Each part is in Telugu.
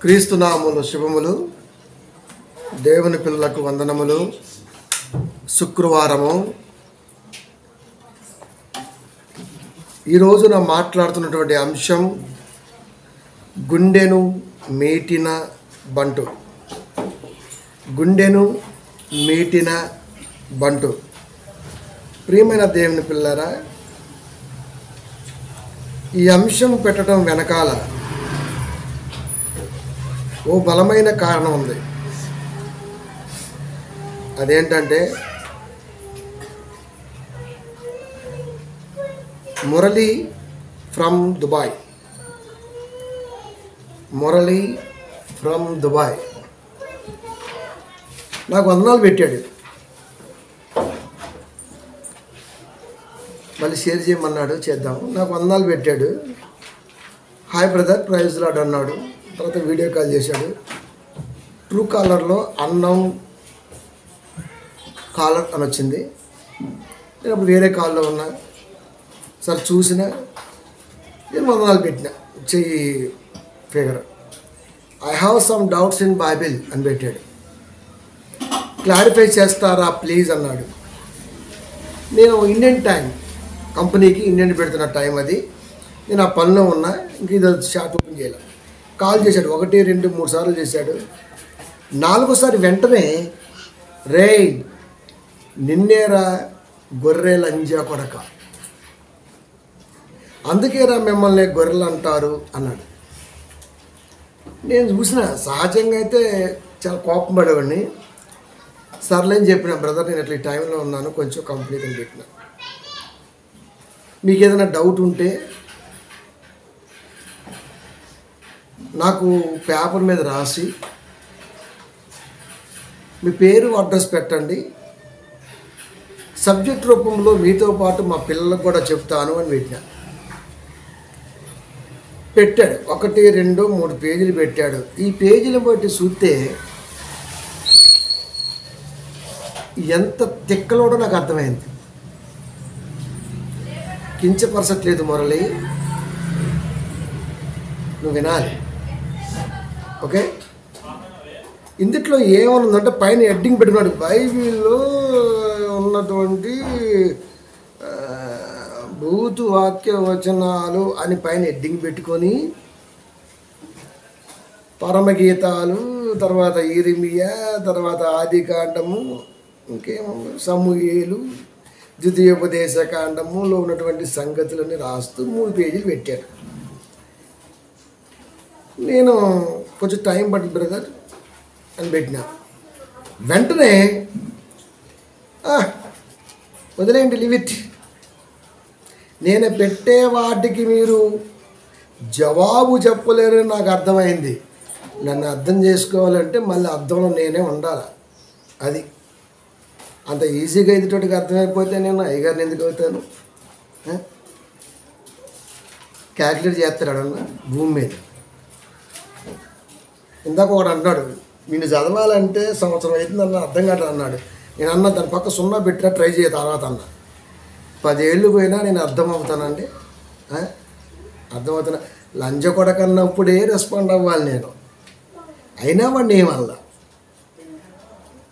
క్రీస్తునామములు శుభములు. దేవుని పిల్లలకు వందనములు. శుక్రవారము. ఈ రోజున మాట్లాడుతున్నటువంటి అంశం గుండెను మీటిన బంటు. గుండెను మీటిన బంటు. ప్రియమైన దేవుని పిల్లరా, ఈ అంశం పెట్టడం వెనకాల ఓ బలమైన కారణం ఉంది. అదేంటంటే Murali from Dubai. Murali from Dubai నాకు వందనాలు పెట్టాడు. మళ్ళీ షేర్ చేయమన్నాడు, చేద్దాం. నాకు వందనాలు పెట్టాడు. హాయ్ బ్రదర్, ప్రైజ్ లాడ్ అన్నాడు. తర్వాత వీడియో కాల్ చేశాడు. ట్రూ కాలర్లో అన్నౌన్ కాలర్ అని వచ్చింది. నేను అప్పుడు వేరే కాల్లో ఉన్నా. సార్ చూసిన నేను వందనాలు పెట్టిన చెయ్యి figure. I have some doubts in Bible అని పెట్టాడు. క్లారిఫై చేస్తారా ప్లీజ్ అన్నాడు. నేను ఇండియన్ టైం, కంపెనీకి ఇండియన్ పెడుతున్న టైం అది. నేను ఆ పనిలో ఉన్నా. ఇంక ఇది షార్ట్ ఓపెన్ చేయాలి. కాల్ చేశాడు. 1, 2, 3 సార్లు చేశాడు. 4వసారి వెంటనే రే నిన్నేరా గొర్రె లంజా కొడక, అందుకేరా మిమ్మల్ని గొర్రెలు అంటారు అన్నాడు. నేను చూసిన సహజంగా అయితే చాలా కోపం పడేవాడిని. సర్లేని చెప్పిన, బ్రదర్ నేను ఇట్లా ఈ టైంలో ఉన్నాను, కొంచెం కంప్లీట్ అని పెట్టిన. మీకు ఏదైనా డౌట్ ఉంటే నాకు పేపర్ మీద రాసి మీ పేరు అడ్రస్ పెట్టండి. సబ్జెక్ట్ రూపంలో మీతో పాటు మా పిల్లలకు కూడా చెప్తాను అని పెట్టాడు. 1, 2, 3 పేజీలు పెట్టాడు. ఈ పేజీలు బట్టి చూస్తే ఎంత తిక్కలోడో నాకు అర్థమైంది. కించపరచట్లేదు మురళి, నువ్వు వినాలి, ఓకే? ఇందుట్లో ఏమనుందంటే పైన హెడ్డింగ్ పెట్టుకున్నాడు, బైబిల్లో ఉన్నటువంటి భూతు వాక్య వచనాలు అని పైన హెడ్డింగ్ పెట్టుకొని పరమగీతాలు, తర్వాత ఇరిమియా, తర్వాత ఆదికాండము, ఇంకేమో సమూయేలు, ద్వితీయోపదేశ కాండములో ఉన్నటువంటి సంగతులని రాస్తూ 3 పేజీలు పెట్టాడు. నేను కొంచెం టైం పట్టింది బ్రదర్ అని పెట్టిన. వెంటనే వదిలేయండి, లీవ్ ఇట్. నేను పెట్టే వాటికి మీరు జవాబు చెప్పలేరని నాకు అర్థమైంది. నన్ను అర్థం చేసుకోవాలంటే మళ్ళీ అర్థంలో నేనే ఉండాలి. అది అంత ఈజీగా ఎదుటోటికి అర్థమైపోతే నేను అయ్యగారిని ఎందుకు అవుతాను? క్యాల్కులేట్ చేస్తాడన్న భూమి మీద. ఇందాక ఒకడు అన్నాడు, నిన్ను చదవాలంటే సంవత్సరం అవుతుందన్న అర్థం కాదు అన్నాడు. నేను అన్న దాని పక్క 0 పెట్టినా ట్రై చేయ తర్వాత అన్న. 10 ఏళ్ళు పోయినా నేను అర్థమవుతానండి, అర్థమవుతున్నా. లంజ కొడకన్నప్పుడే రెస్పాండ్ అవ్వాలి నేను. అయినా వాడిని ఏమల్లా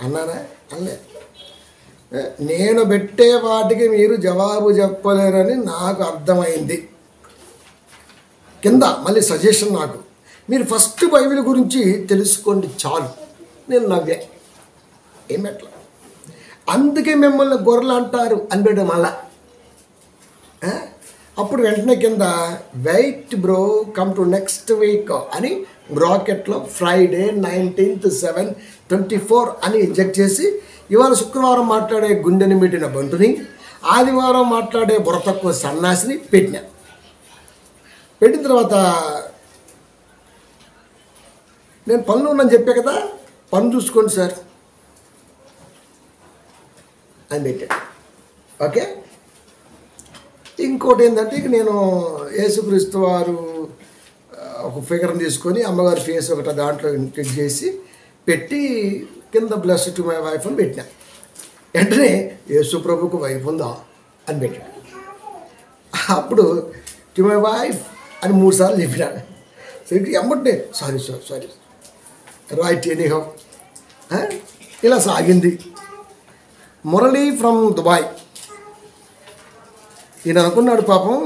అన్నానా? అనలే. నేను పెట్టే వాటికి మీరు జవాబు చెప్పలేరని నాకు అర్థమైంది. కింద మళ్ళీ సజెషన్ నాకు, మీరు ఫస్ట్ బైబిల్ గురించి తెలుసుకోండి చాలు. నేను నవ్వే, ఏమెట్లా, అందుకే మిమ్మల్ని గొర్రెలు అంటారు అని పెట్టాం మళ్ళా. అప్పుడు వెంటనే కింద wait bro, come to next week అని బ్రాకెట్లో ఫ్రైడే 19th 7/24 అని ఇంజెక్ట్ చేసి, ఇవాళ శుక్రవారం మాట్లాడే గుండెని మీటిన బంటుని, ఆదివారం మాట్లాడే బుర్ర తక్కువ సన్నాసిని పెట్టిన తర్వాత నేను పనులు ఉన్నాను చెప్పా కదా, పని చూసుకోండి సార్ అని పెట్టాడు. ఓకే. ఇంకోటి ఏంటంటే, ఇక నేను యేసుక్రీస్తు వారు ఒక ఫిగర్ని తీసుకొని అమ్మగారి ఫేస్ ఒకటి దాంట్లో ఇంక్లూడ్ చేసి పెట్టి కింద బ్లెస్ టు మై వైఫ్ అని పెట్టినా. వెంటనే యేసు ప్రభుకు వైఫ్ ఉందా అని పెట్టాడు. అప్పుడు టు మై వైఫ్ అని 3 సార్లు చెప్పినాడు. ఎమ్మటే సారీ రైట్ ఎనీహౌ ఇలా సాగింది. Murali from Dubai. ఈయన అనుకున్నాడు పాపం,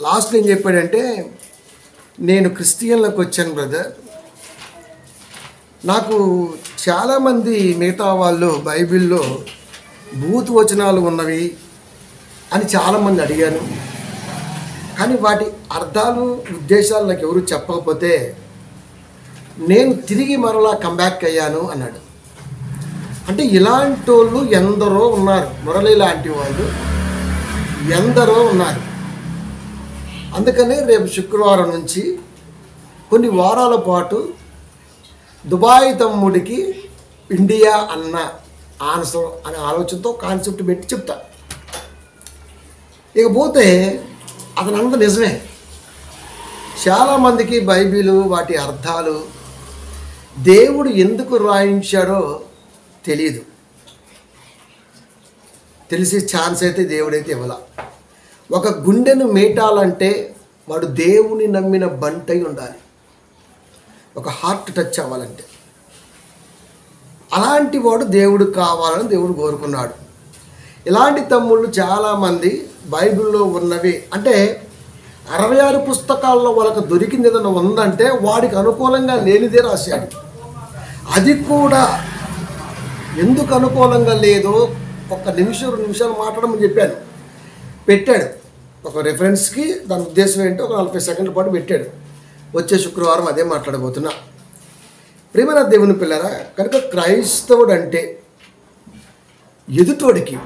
లాస్ట్ ఏం చెప్పాడంటే, నేను క్రిస్టియన్లోకి వచ్చాను బ్రదర్, నాకు చాలామంది మిగతా వాళ్ళు బైబిల్లో భూతు వచనాలు ఉన్నవి అని చాలామంది అడిగాను, కానీ వాటి అర్థాలు ఉద్దేశాలు నాకు ఎవరు చెప్పకపోతే నేను తిరిగి మరలా కంబ్యాక్ అయ్యాను అన్నాడు. అంటే ఇలాంటి వాళ్ళు ఎందరో ఉన్నారు, మురళి లాంటి వాళ్ళు ఎందరో ఉన్నారు. అందుకనే రేపు శుక్రవారం నుంచి కొన్ని వారాల పాటు దుబాయ్ తమ్ముడికి ఇండియా అన్న ఆన్సర్ అనే ఆలోచనతో కాన్సెప్ట్ పెట్టి చెప్తా. ఇకపోతే అతనంత నిజమే, చాలామందికి బైబిలు వాటి అర్థాలు దేవుడు ఎందుకు రాయించాడో తెలియదు, తెలిసే ఛాన్స్ అయితే దేవుడైతే ఇవ్వాల. ఒక గుండెను మేటాలంటే వాడు దేవుని నమ్మిన బంటై ఉండాలి, ఒక హార్ట్ టచ్ అవ్వాలంటే. అలాంటి వాడు దేవుడు కావాలని దేవుడు కోరుకున్నాడు. ఇలాంటి తమ్ముళ్ళు చాలామంది బైబిల్లో ఉన్నవి అంటే 66 పుస్తకాల్లో వాళ్ళకు దొరికింది ఏదైనా ఉందంటే వాడికి అనుకూలంగా లేనిదే రాశాడు. అది కూడా ఎందుకు అనుకూలంగా లేదో ఒక నిమిషం 2 నిమిషాలు మాట్లాడమని చెప్పాను, పెట్టాడు. ఒక రెఫరెన్స్కి దాని ఉద్దేశం ఏంటో ఒక 40 సెకండ్ల పాటు పెట్టాడు. వచ్చే శుక్రవారం అదే మాట్లాడబోతున్నా. ప్రియమైన దేవుని పిల్లరా, కనుక క్రైస్తవుడు అంటే ఎదుటోడికి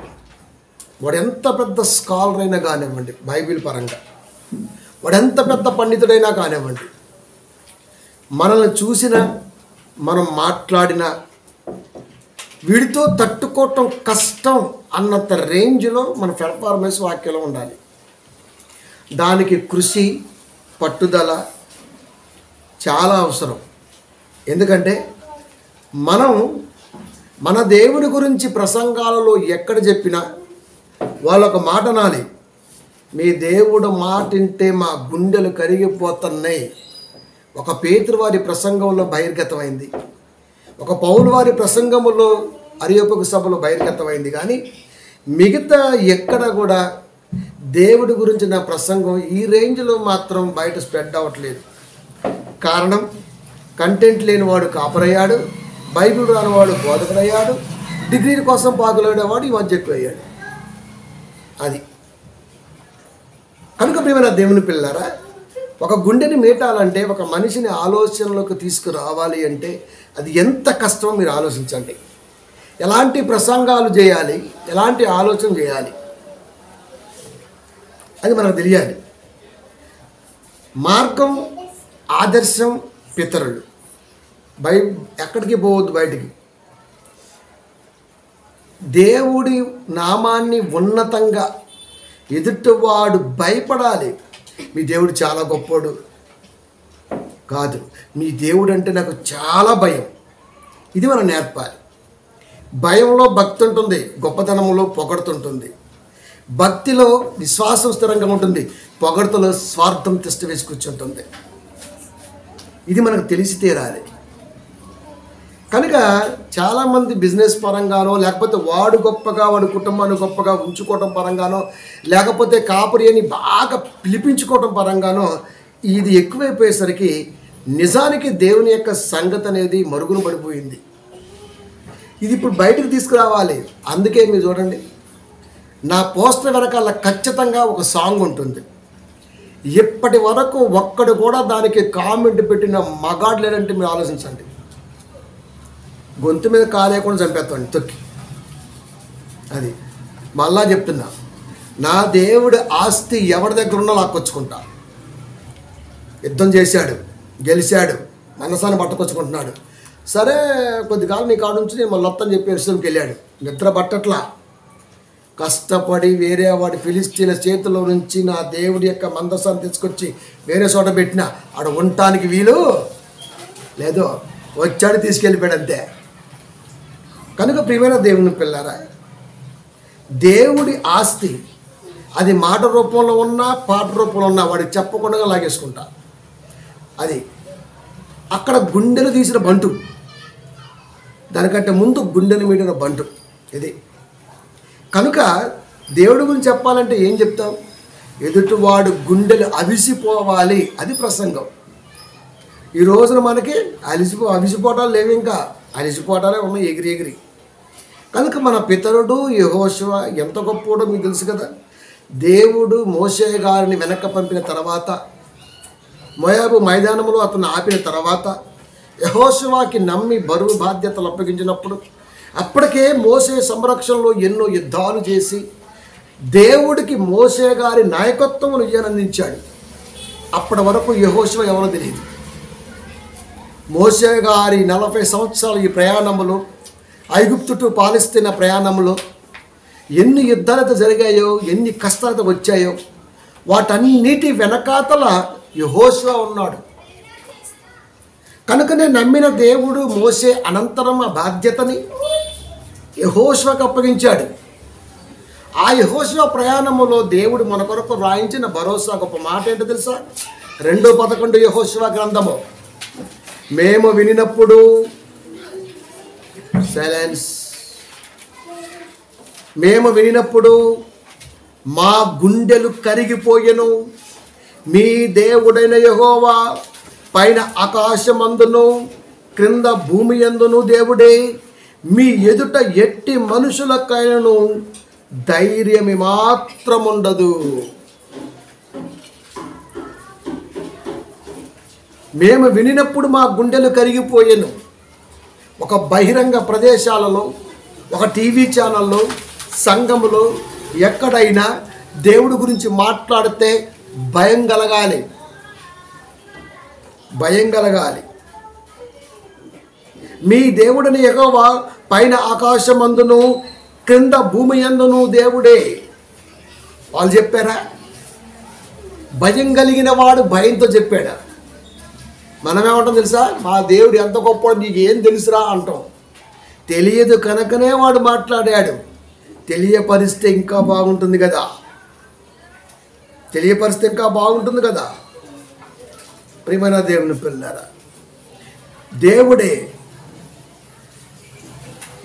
వాడు ఎంత పెద్ద స్కాలర్ అయినా కానివ్వండి, బైబిల్ పరంగా వాడు ఎంత పెద్ద పండితుడైనా కానివ్వండి, మనల్ని చూసినా మనం మాట్లాడినా వీడితో తట్టుకోవటం కష్టం అన్నంత రేంజ్లో మన పెర్ఫార్మెన్స్ వాక్యంలో ఉండాలి. దానికి కృషి, పట్టుదల చాలా అవసరం. ఎందుకంటే మనం మన దేవుని గురించి ప్రసంగాలలో ఎక్కడ చెప్పినా వాళ్ళొక మాట అనాలి, మీ దేవుడు మాట వింటే మా గుండెలు కరిగిపోతున్నాయి. ఒక పేతురు వారి ప్రసంగంలో బహిర్గతమైంది, ఒక పౌలు వారి ప్రసంగంలో అరియోపగు సభలో బహిర్గతమైంది. కానీ మిగతా ఎక్కడ కూడా దేవుడి గురించి నా ప్రసంగం ఈ రేంజ్లో మాత్రం బయట స్ప్రెడ్ అవ్వట్లేదు. కారణం, కంటెంట్ లేనివాడు కాపరయ్యాడు, బైబిల్ రానివాడు బోధకుడయ్యాడు, డిగ్రీల కోసం పాకులాడేవాడు ఈ మధ్య ఎక్కువయ్యాడు. అది కనుక ప్రియమైన దేవుని పిల్లరా, ఒక గుండెని మేటాలంటే, ఒక మనిషిని ఆలోచనలోకి తీసుకురావాలి అంటే అది ఎంత కష్టమో మీరు ఆలోచించండి. ఎలాంటి ప్రసంగాలు చేయాలి, ఎలాంటి ఆలోచన చేయాలి అది మనకు తెలియాలి. మార్గం, ఆదర్శం, పితరులు ఎక్కడికి పోవద్దు బయటికి. దేవుడి నామాన్ని ఉన్నతంగా ఎదుటివాడు భయపడాలి. మీ దేవుడు చాలా గొప్పోడు కాదు, మీ దేవుడు అంటే నాకు చాలా భయం, ఇది మనం నేర్పాలి. భయంలో భక్తి ఉంటుంది, గొప్పతనంలో పొగడుతుంటుంది. భక్తిలో విశ్వాసం స్థిరంగా ఉంటుంది, పొగడుతలో స్వార్థం తిష్ట వేసి కూర్చుంటుంది. ఇది మనకు తెలిసి తీరాలి. కనుక చాలామంది బిజినెస్ పరంగానో, లేకపోతే వాడు గొప్పగా వాడి కుటుంబాన్ని గొప్పగా ఉంచుకోవటం పరంగానో, లేకపోతే కాపరి అని బాగా పిలిపించుకోవటం పరంగానో ఇది ఎక్కువైపోయేసరికి నిజానికి దేవుని యొక్క సంగతి అనేది మరుగున పడిపోయింది. ఇది ఇప్పుడు బయటకు తీసుకురావాలి. అందుకే మీరు చూడండి, నా పోస్టర్ వెనకాల ఖచ్చితంగా ఒక సాంగ్ ఉంటుంది. ఇప్పటి వరకు ఒక్కడు కూడా దానికి కామెంట్ పెట్టిన మగాడు లేదంటే మీరు ఆలోచించండి. గొంతు మీద కాలేకుండా చంపేస్తాండి తొక్కి. అది మళ్ళా చెప్తున్నా, నా దేవుడి ఆస్తి ఎవరి దగ్గర ఉన్నా లాక్కొచ్చుకుంటా. యుద్ధం చేశాడు, గెలిచాడు, మనసాన్ని పట్టుకొచ్చుకుంటున్నాడు. సరే కొద్దికాలం నీ కాడు నుంచి నేను మళ్ళీ వస్తాను చెప్పి ఎరుసలేంకి వెళ్ళాడు. నిద్ర పట్టట్లా, కష్టపడి వేరే వాడి ఫిలిస్తీన్ల చేతిలో నుంచి నా దేవుడి యొక్క మందసాన్ని తీసుకొచ్చి వేరే చోట పెట్టిన ఆడ ఉండటానికి వీలు లేదో, వచ్చాడు తీసుకెళ్ళిపోయాడు అంతే. కనుక ప్రియమైన దేవుని పిల్లారా, దేవుడి ఆస్తి అది మాట రూపంలో ఉన్నా పాట రూపంలో ఉన్నా వాడికి చెప్పకుండా లాగేసుకుంటా. అది అక్కడ గుండెలు తీసిన బంటు, దానికంటే ముందు గుండెను మీడిన బంటు. ఇది కనుక దేవుడి గురించి చెప్పాలంటే ఏం చెప్తాం? ఎదుటివాడు గుండెలు అవిసిపోవాలి, అది ప్రసంగం. ఈ రోజున మనకి అవిసిపోవటాలు లేవు, ఇంకా అలిసిపోవటాలే ఉన్నాయి ఎగిరి ఎగిరి. కనుక మన పితరుడు యెహోషువ ఎంత గొప్పవాడో మీకు తెలుసు కదా. దేవుడు మోషే గారిని వెనక్కి పంపిన తర్వాత, మోయాబు మైదానంలో అతను ఆపిన తర్వాత, యెహోషువకి నమ్మి బరువు బాధ్యతలు అప్పగించినప్పుడు, అప్పటికే మోషే సంరక్షణలో ఎన్నో యుద్ధాలు చేసి దేవుడికి మోషే గారి నాయకత్వం విజయానందించాడు. అప్పటి వరకు యెహోషువ ఎవరో తెలియదు. మోషే గారి 40 సంవత్సరాల ఈ ప్రయాణంలో, ఐగుప్తు టు పాలస్తీనా ప్రయాణంలో ఎన్ని యుద్ధాలతో జరిగాయో, ఎన్ని కష్టాలతో వచ్చాయో, వాటన్నిటి వెనకాతల యెహోషువ ఉన్నాడు. కనుకనే నమ్మిన దేవుడు మోషే అనంతరం ఆ బాధ్యతని యెహోషువకు అప్పగించాడు. ఆ యెహోషువ ప్రయాణంలో దేవుడు మన కొరకు రాయించిన భరోసా గొప్ప మాట ఏంటో తెలుసా? 2:11 యెహోషువ గ్రంథము. మేము వినినప్పుడు సైలెన్స్, మేము వినినప్పుడు మా గుండెలు కరిగిపోయెను. మీ దేవుడైన యెహోవా పైన ఆకాశమందును క్రింద భూమి యందును దేవుడే. మీ ఎదుట ఎట్టి మనుషులకైనను ధైర్యం మాత్రముండదు. మేము వినినప్పుడు మా గుండెలు కరిగిపోయాను. ఒక బహిరంగ ప్రదేశాలలో, ఒక టీవీ ఛానల్లో, సంఘములో ఎక్కడైనా దేవుడి గురించి మాట్లాడితే భయం కలగాలి, భయం కలగాలి. మీ దేవుడిని యెహోవా పైన ఆకాశమందును క్రింద భూమి యందును దేవుడే. వాళ్ళు చెప్పారా? భయం కలిగిన వాడు భయంతో చెప్పాడా? మనమేమంటాం తెలుసా? మా దేవుడు ఎంత గొప్పవాడు, నీకు ఏం తెలుసురా అంటాం. తెలియదు కనుకనే వాడు మాట్లాడాడు. తెలియపరిస్తే ఇంకా బాగుంటుంది కదా, తెలియపరిస్తే ఇంకా బాగుంటుంది కదా. ప్రియమైన దేవుని పిల్లారా, దేవుడే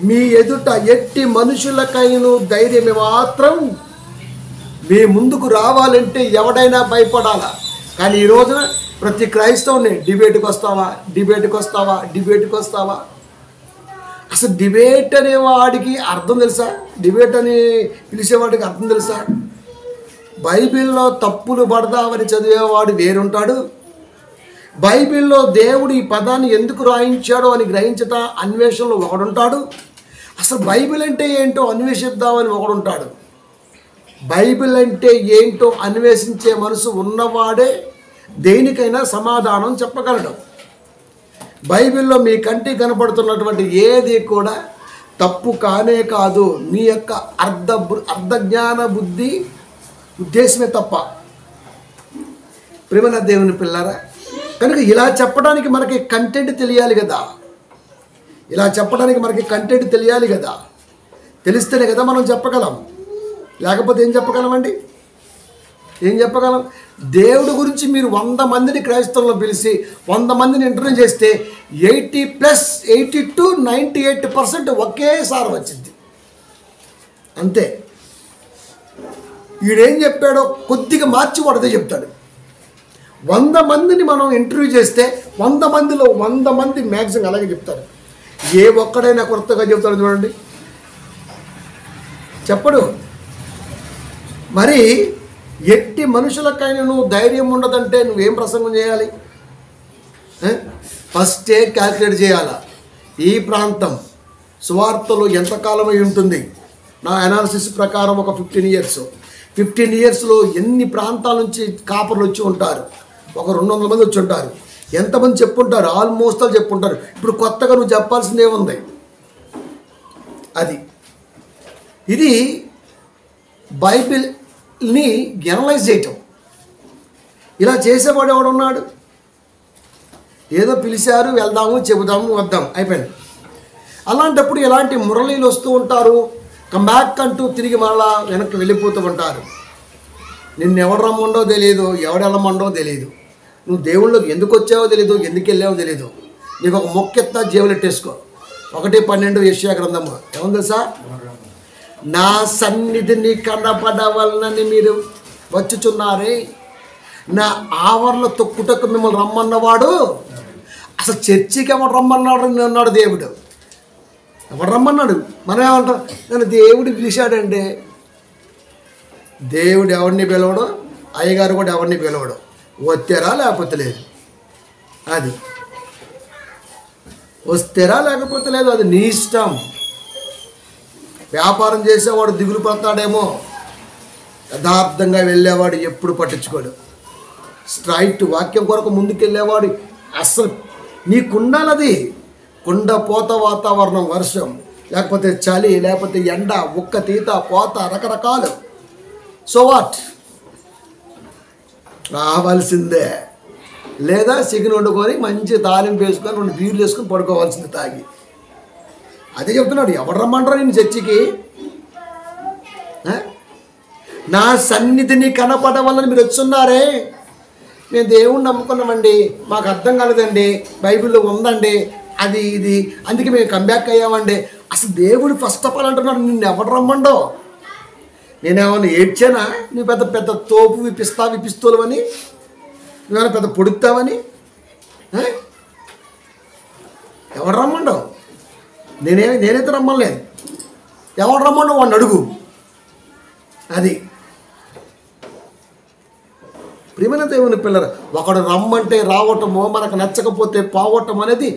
మీ ఎదుట ఎట్టి మనుషులకైనా ధైర్యం మాత్రం. మీ ముందుకు రావాలంటే ఎవడైనా భయపడాలా. కానీ ఈ రోజున ప్రతి క్రైస్తవుని డిబేట్కి వస్తావా, డిబేట్కి వస్తావా, డిబేట్కి వస్తావా. అసలు డిబేట్ అనే వాడికి అర్థం తెలుసా? డిబేట్ అని పిలిచేవాడికి అర్థం తెలుసా? బైబిల్లో తప్పులు పడదామని చదివేవాడు వేరుంటాడు. బైబిల్లో దేవుడు ఈ పదాన్ని ఎందుకు రాయించాడో అని గ్రహించట అన్వేషణలో ఒకడుంటాడు. అసలు బైబిల్ అంటే ఏంటో అన్వేషిద్దామని ఒకడుంటాడు. బైబిల్ అంటే ఏంటో అన్వేషించే మనసు ఉన్నవాడే దేనికైనా సమాధానం చెప్పగలడు. బైబిల్లో మీ కంటికి కనపడుతున్నటువంటి ఏది కూడా తప్పు కానే కాదు. మీ యొక్క అర్ధజ్ఞాన బుద్ధి ఉద్దేశమే తప్ప. ప్రేమన దేవుని పిల్లారా, కనుక ఇలా చెప్పడానికి మనకి కంటెంట్ తెలియాలి కదా. ఇలా చెప్పడానికి మనకి కంటెంట్ తెలియాలి కదా. తెలిస్తేనే కదా మనం చెప్పగలం. లేకపోతే ఏం చెప్పగలమండి? ఏం చెప్పగలం? దేవుడి గురించి మీరు 100 మందిని క్రైస్తవులను పిలిచి 100 మందిని ఇంటర్వ్యూ చేస్తే 80 to 98% ఒకేసారి వచ్చింది. అంతే. వీడేం చెప్పాడో కొద్దిగా మార్చి వాడదే చెప్తాడు. 100 మందిని మనం ఇంటర్వ్యూ చేస్తే 100 మందిలో 100 మంది మ్యాక్సిమం అలాగే చెప్తారు. ఏ ఒక్కడైనా కొత్తగా చెప్తాడు చూడండి, చెప్పడు. మరి ఎట్టి మనుషులకైనా నువ్వు ధైర్యం ఉండదంటే నువ్వేం ప్రసంగం చేయాలి? ఫస్టే క్యాల్కులేట్ చేయాలా. ఈ ప్రాంతం సువార్తలో ఎంతకాలమై ఉంటుంది? నా అనాలిసిస్ ప్రకారం ఒక 15 ఇయర్స్లో ఎన్ని ప్రాంతాల నుంచి కాపర్లు వచ్చి ఉంటారు? ఒక 200 మంది వచ్చి ఉంటారు. ఎంతమంది చెప్పుంటారు? ఆల్మోస్ట్ వాళ్ళు చెప్పుంటారు. ఇప్పుడు కొత్తగా నువ్వు చెప్పాల్సిందే ఉంది. అది ఇది బైబిల్ని ఎనలైజ్ చేయటం. ఇలా చేసేవాడు ఎవడున్నాడు? ఏదో పిలిచారు, వెళ్దాము, చెబుదాము, వద్దాం, అయిపోయింది. అలాంటప్పుడు ఎలాంటి మురళీలు వస్తూ ఉంటారు, కమ్బ్యాక్ అంటూ తిరిగి మరలా వెనక్కి వెళ్ళిపోతూ ఉంటారు. నిన్ను ఎవడు రమ్మండో తెలియదు, ఎవడు వెళ్ళమండో తెలియదు. నువ్వు దేవుళ్ళకి ఎందుకు వచ్చావో తెలీదు, ఎందుకు వెళ్ళావో తెలీదు. నీకు ఒక మొక్కెత్తా జేబులెట్టేసుకో. 1:12 యెషయా గ్రంథము ఏముంది తెలుసా? నా సన్నిధిని కనపడవలనని మీరు వచ్చుచున్నారే, నా ఆవరణ తొక్కుటకు మిమ్మల్ని రమ్మన్నవాడు. అసలు చర్చికి ఎవడు రమ్మన్నాడు అన్నాడు దేవుడు. ఎవడు రమ్మన్నాడు? మనం ఏమంటాం? నన్ను దేవుడు పిలిచాడండి. దేవుడు ఎవరిని పిలవడు, అయ్యగారు కూడా ఎవరిని పిలవడు. వస్తేరా లేకపోతే లేదు. అది వస్తేరా లేకపోతే లేదు, అది నీ ఇష్టం. వ్యాపారం చేసేవాడు దిగులు పడతాడేమో, యథార్థంగా వెళ్ళేవాడు ఎప్పుడు పట్టించుకోడు. స్ట్రైట్ వాక్యం కొరకు ముందుకెళ్ళేవాడు అస్సలు నీకుండాలది. కుండపోత వాతావరణం, వర్షం లేకపోతే చలి లేకపోతే ఎండ, ఉక్క తీత పోత రకరకాలు. సో వాట్, రావాల్సిందే. లేదా చికెన్ వండుకొని మంచి తాలింపు వేసుకొని 2 బీర్లు వేసుకొని పడుకోవాల్సింది తాగి. అదే చెప్తున్నాడు. ఎవరు రమ్మంటారు నేను చర్చికి? నా సన్నిధిని కనపడవలని మీరు వచ్చున్నారే. మేము దేవుణ్ణి నమ్ముకున్నామండి, మాకు అర్థం కాలేదండి, బైబిల్లో ఉందండి అది ఇది, అందుకే మేము కంబ్యాక్ అయ్యామండి. అసలు దేవుడు ఫస్ట్ ఆఫ్ ఆల్ అంటున్నాడు, నిన్ను ఎవరు రమ్మండో. నేనేమన్నా ఏడ్చానా? నువ్వు పెద్ద పెద్ద తోపు విపిస్తోలవని, నువ్వేమైనా పెద్ద పొడుగుతావని? ఎవడు రమ్మండవు? నేనైతే రమ్మలేదు. ఎవడు రమ్మండవు వాడిని అడుగు. అది ప్రియమైన దేవుని పిల్లలు, ఒకడు రమ్మంటే రావటమో, మనకు నచ్చకపోతే పోవటం అనేది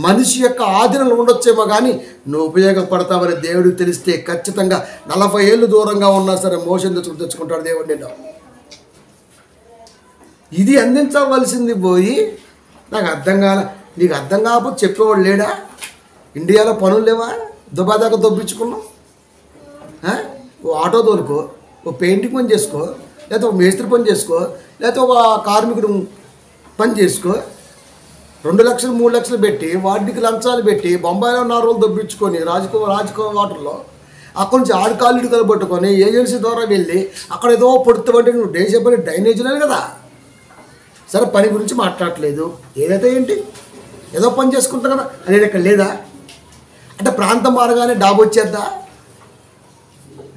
మనిషి యొక్క ఆధీనంలో ఉండొచ్చేమో, కానీ నువ్వు ఉపయోగపడతావని దేవుడికి తెలిస్తే ఖచ్చితంగా 40 ఏళ్ళు దూరంగా ఉన్నా సరే మోషన్ తెచ్చుకుంటాడు దేవుడు నిన్ను. ఇది అందించవలసింది పోయి నాకు అర్థం కాల. నీకు అర్థం కాకపోతే చెప్పేవాడు లేడా? ఇండియాలో పనులు లేవా? దుబాదాకా దొబ్బించుకున్నాం. ఓ ఆటో తోలుకో, ఓ పెయింటింగ్ పని చేసుకో, లేకపోతే ఒక మేస్త్రి పని చేసుకో, లేకపోతే ఒక కార్మికుడు పని చేసుకో. 2 లక్షలు 3 లక్షలు పెట్టి వాటికి లంచాలు పెట్టి బొంబాయిలో 4 రోజులు దొబ్బించుకొని రాజకో వాటర్లో అక్కడి నుంచి ఆడుకాళ్ళు కలబట్టుకొని ఏజెన్సీ ద్వారా వెళ్ళి అక్కడ ఏదో పొడుతామంటే నువ్వు చెప్పని డ్రైనేజీలో కదా. సరే, పని గురించి మాట్లాడట్లేదు. ఏదైతే ఏంటి, ఏదో పని చేసుకుంటాం కదా అనేది ఇక్కడ లేదా? అంటే ప్రాంతం మారగానే డాబు వచ్చేద్దా?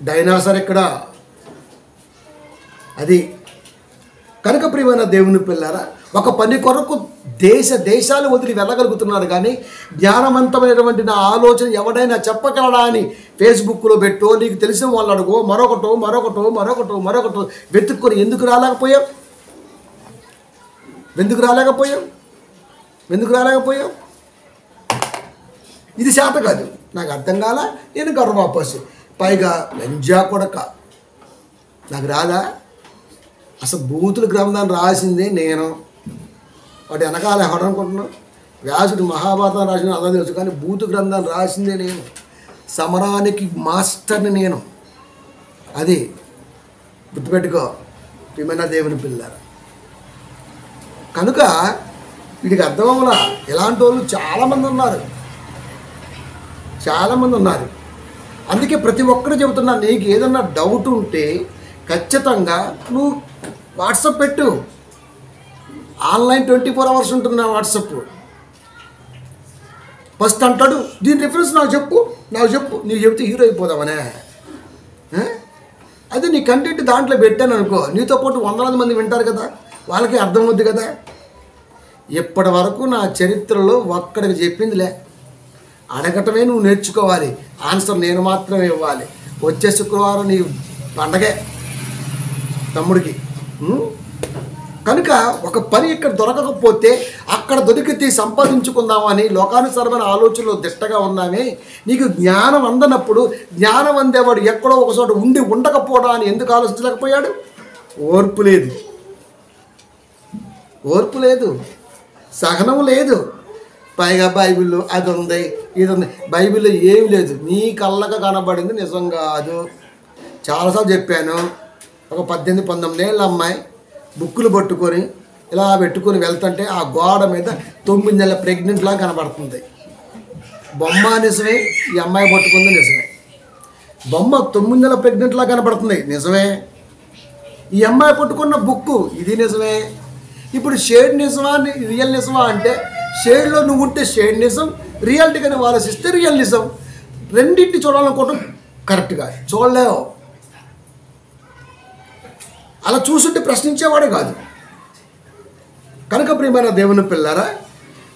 డైనాసర్ ఇక్కడ. అది కనుక ప్రియమైన దేవుని పిల్లారా, ఒక పని కొరకు దేశాలు వదిలి వెళ్ళగలుగుతున్నారు, కానీ జ్ఞానవంతమైనటువంటి నా ఆలోచన ఎవడైనా చెప్పగలడా అని ఫేస్బుక్లో పెట్టో, నీకు తెలిసిన వాళ్ళు అడుగో, మరొకటో వెతుక్కొని ఎందుకు రాలేకపోయాం? ఇది శాత కాదు. నాకు అర్థం కాల, నేను గర్వవాపసు. పైగా లంజా కొడక, నాకు రాదా? అసలు బూతుల గ్రంథాన్ని రాసిందే నేను. వాటి వెనకాల ఎవడనుకుంటున్నాను? వ్యాసుడు మహాభారతం రాసిన అలా తెలుసు, కానీ బూతు గ్రంథాన్ని రాసిందే నేను. సమరానికి మాస్టర్ని నేను. అది గుర్తుపెట్టుకో ప్రియమైన దేవుని పిల్లారా. కనుక వీడికి అర్థం అవ్వలా. ఇలాంటి వాళ్ళు చాలామంది ఉన్నారు. అందుకే ప్రతి ఒక్కరు చెబుతున్నా, నీకు ఏదన్నా డౌట్ ఉంటే ఖచ్చితంగా నువ్వు వాట్సాప్ పెట్టు. ఆన్లైన్ 24 అవర్స్ ఉంటుంది నా వాట్సాప్. ఫస్ట్ అంటాడు, దీని రిఫరెన్స్ నాకు చెప్పు. నీకు చెప్తే హీరో అయిపోదామనే. అదే నీ కంటెంట్ దాంట్లో పెట్టాను అనుకో, నీతో పాటు 100 మంది వింటారు కదా, వాళ్ళకి అర్థమవుద్ది కదా. ఇప్పటి వరకు నా చరిత్రలో ఒక్కడికి చెప్పిందిలే. అడగటమే నువ్వు నేర్చుకోవాలి, ఆన్సర్ నేను మాత్రమే ఇవ్వాలి. వచ్చే శుక్రవారం నీ పండగే తమ్ముడికి. కనుక ఒక పని ఇక్కడ దొరకకపోతే అక్కడ దొరికితే సంపాదించుకుందామని లోకానుసారమైన ఆలోచనలో దిట్టగా ఉన్నామే. నీకు జ్ఞానం అందనప్పుడు జ్ఞానం అందేవాడు ఎక్కడో ఒక చోట ఉండకపోవడం అని ఎందుకు ఆలోచించలేకపోయాడు? ఓర్పు లేదు, సహనం లేదు. పైగా బైబిల్లో అది ఉంది, ఇది ఉంది. బైబిల్లో ఏమి లేదు, నీ కళ్ళకు కనబడింది నిజం కాదు. చాలాసార్లు చెప్పాను. ఒక 18-19 ఏళ్ళ అమ్మాయి బుక్కులు పట్టుకొని ఇలా పెట్టుకొని వెళ్తుంటే ఆ గోడ మీద 9 నెలల ప్రెగ్నెంట్లా కనబడుతుంది. బొమ్మ నిజమే, ఈ అమ్మాయి పట్టుకుంది నిజమే. బొమ్మ 9 నెలల ప్రెగ్నెంట్లా కనబడుతుంది నిజమే. ఈ అమ్మాయి పట్టుకున్న బుక్కు ఇది నిజమే. ఇప్పుడు షేడ్ నిజమా రియల్ నిజమా అంటే షేడ్లో నువ్వు ఉంటే షేడ్ నిజం, రియాలిటీగానే ఆలోచిస్తే రియల్ నిజం. రెండింటిని చూడాలనుకోవడం కరెక్ట్గా చూడలేవు. అలా చూసుంటే ప్రశ్నించేవాడే కాదు. కనుక ప్రియమైన దేవుని పిల్లారా,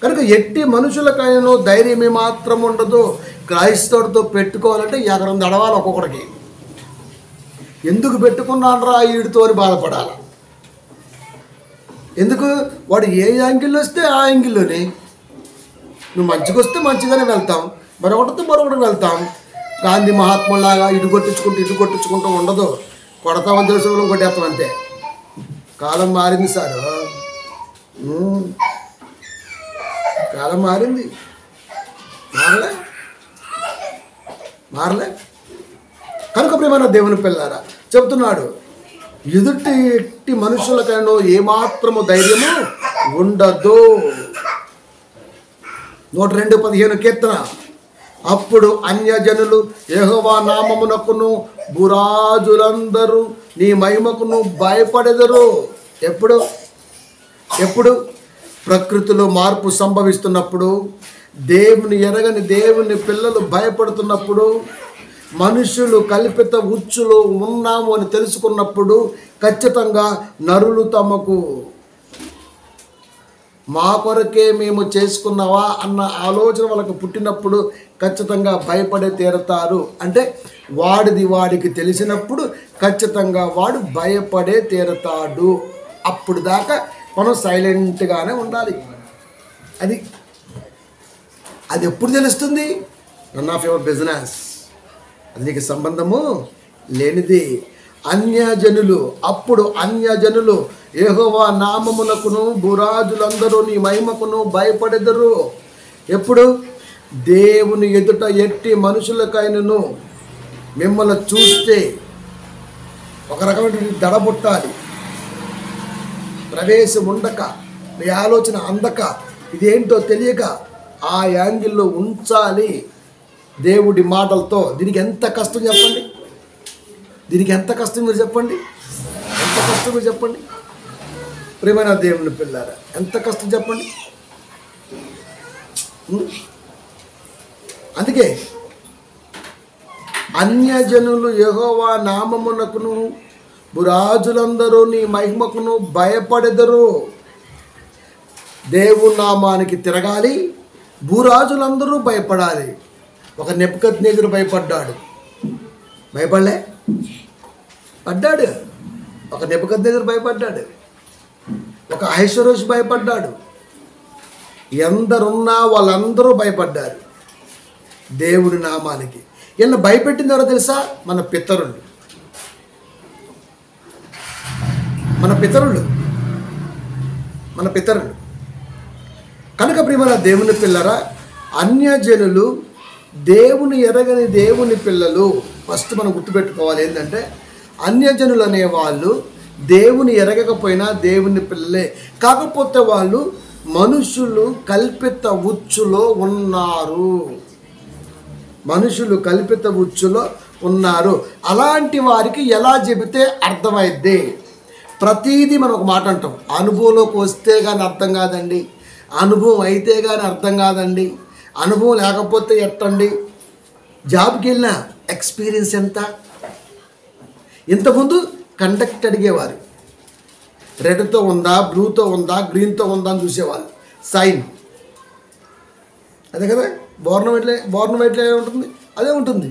కనుక ఎట్టి మనుషులకైనా ధైర్యం మాత్రం ఉండదు. క్రైస్తవుడితో పెట్టుకోవాలంటే ఎకరం దడవాలి ఒక్కొక్కడికి. ఎందుకు పెట్టుకున్నానరా వీడితో అని బాధపడాలి. ఎందుకు? వాడు ఏ యాంగిల్లో వస్తే ఆ యాంగిల్లోనే. నువ్వు మంచిగా వస్తే మంచిగానే వెళ్తాం, మరొకటితో మరొకటి వెళ్తాం. గాంధీ మహాత్ములాగా ఇటు కొట్టించుకుంటూ ఉండదు. కొడతామని తెలిసిన వాళ్ళని కొట్టేస్తాం అంతే. కాలం మారింది సార్, కాలం మారింది. మారలే. కనుక ప్రియమైన దేవుని పిల్లారా చెబుతున్నాడు, ఎట్టి మనుషులకైనా ఏమాత్రము ధైర్యము ఉండదు. 102:15 కీర్తన. అప్పుడు అన్యజనులు యెహోవా నామమునకును భూరాజులందరూ నీ మహిమకును భయపడెదరు. ఎప్పుడు ప్రకృతిలో మార్పు సంభవిస్తున్నప్పుడు, దేవుని ఎరగని దేవుని పిల్లలు భయపడుతున్నప్పుడు, మనుషులు కల్పిత ఉచ్చులో ఉన్నాము అని తెలుసుకున్నప్పుడు, ఖచ్చితంగా నరులు తమకు మా కొరకే మేము చేసుకున్నావా అన్న ఆలోచన వాళ్ళకు పుట్టినప్పుడు ఖచ్చితంగా భయపడే తీరతారు. అంటే వాడికి తెలిసినప్పుడు ఖచ్చితంగా వాడు భయపడే తీరతాడు. అప్పుడు దాకా మనం సైలెంట్గానే ఉండాలి. అది ఎప్పుడు తెలుస్తుంది? None of your business. అది నీకు సంబంధము లేనిది. అప్పుడు అన్యజనులు యెహోవా నామమునకును భూరాజులందరూ నీ మహిమకును భయపడెదరు. ఎప్పుడు? దేవుని ఎదుట ఎట్టి మనుషులకైనను మిమ్మల్ని చూస్తే ఒక రకమైన దడబుట్టాలి. ప్రవేశం ఉండక, మీ ఆలోచన అందక, ఇదేంటో తెలియక ఆ యాంగిల్లో ఉంచాలి దేవుడి మాటలతో. దీనికి ఎంత కష్టం చెప్పండి? ఎంత కష్టం మీరు చెప్పండి? ప్రియమైన దేవుని పిల్లారా, ఎంత కష్టం చెప్పండి? అందుకే అన్యజనులు యెహోవా నామమునకును భూరాజులందరూ నీ మహిమకును భయపడెదరు. దేవుని నామానికి తిరగాలి, భూరాజులందరూ భయపడాలి. ఒక నెబుకద్నెజరు భయపడ్డాడు. భయపడలే? పడ్డాడు. ఒక నెబుకద్నెజరు భయపడ్డాడు. ఒక అహష్వేరోషు భయపడ్డాడు. ఎందరున్నా వాళ్ళందరూ భయపడ్డారు దేవుడి నామానికి. ఈయన భయపెట్టింది ఎవరో తెలుసా? మన పితరులు. కనుక ప్రియమైన దేవుని పిల్లరా, అన్యజనులు దేవుని ఎరగని దేవుని పిల్లలు. ఫస్ట్ మనం గుర్తుపెట్టుకోవాలి ఏంటంటే, అన్యజనులు అనేవాళ్ళు దేవుని ఎరగకపోయినా దేవుని పిల్లలే. కాకపోతే వాళ్ళు మనుషులు కల్పిత ఉచ్చులో ఉన్నారు. అలాంటి వారికి ఎలా చెబితే అర్థమైద్ది? ప్రతీదీ మనం ఒక మాట అంటాం, అనుభవంలోకి వస్తే కానీ అర్థం కాదండి, అనుభవం అయితే కానీ అర్థం కాదండి, అనుభవం లేకపోతే ఎట్టండి. జాబ్కి వెళ్ళిన ఎక్స్పీరియన్స్ ఎంత? ఇంతకుముందు కండక్ట్ అడిగేవారు, రెడ్తో ఉందా, బ్లూతో ఉందా, గ్రీన్తో ఉందా అని చూసేవాళ్ళు. సైన్ అదే కదా, బోర్నమెంట్లో ఉంటుంది, అదే ఉంటుంది.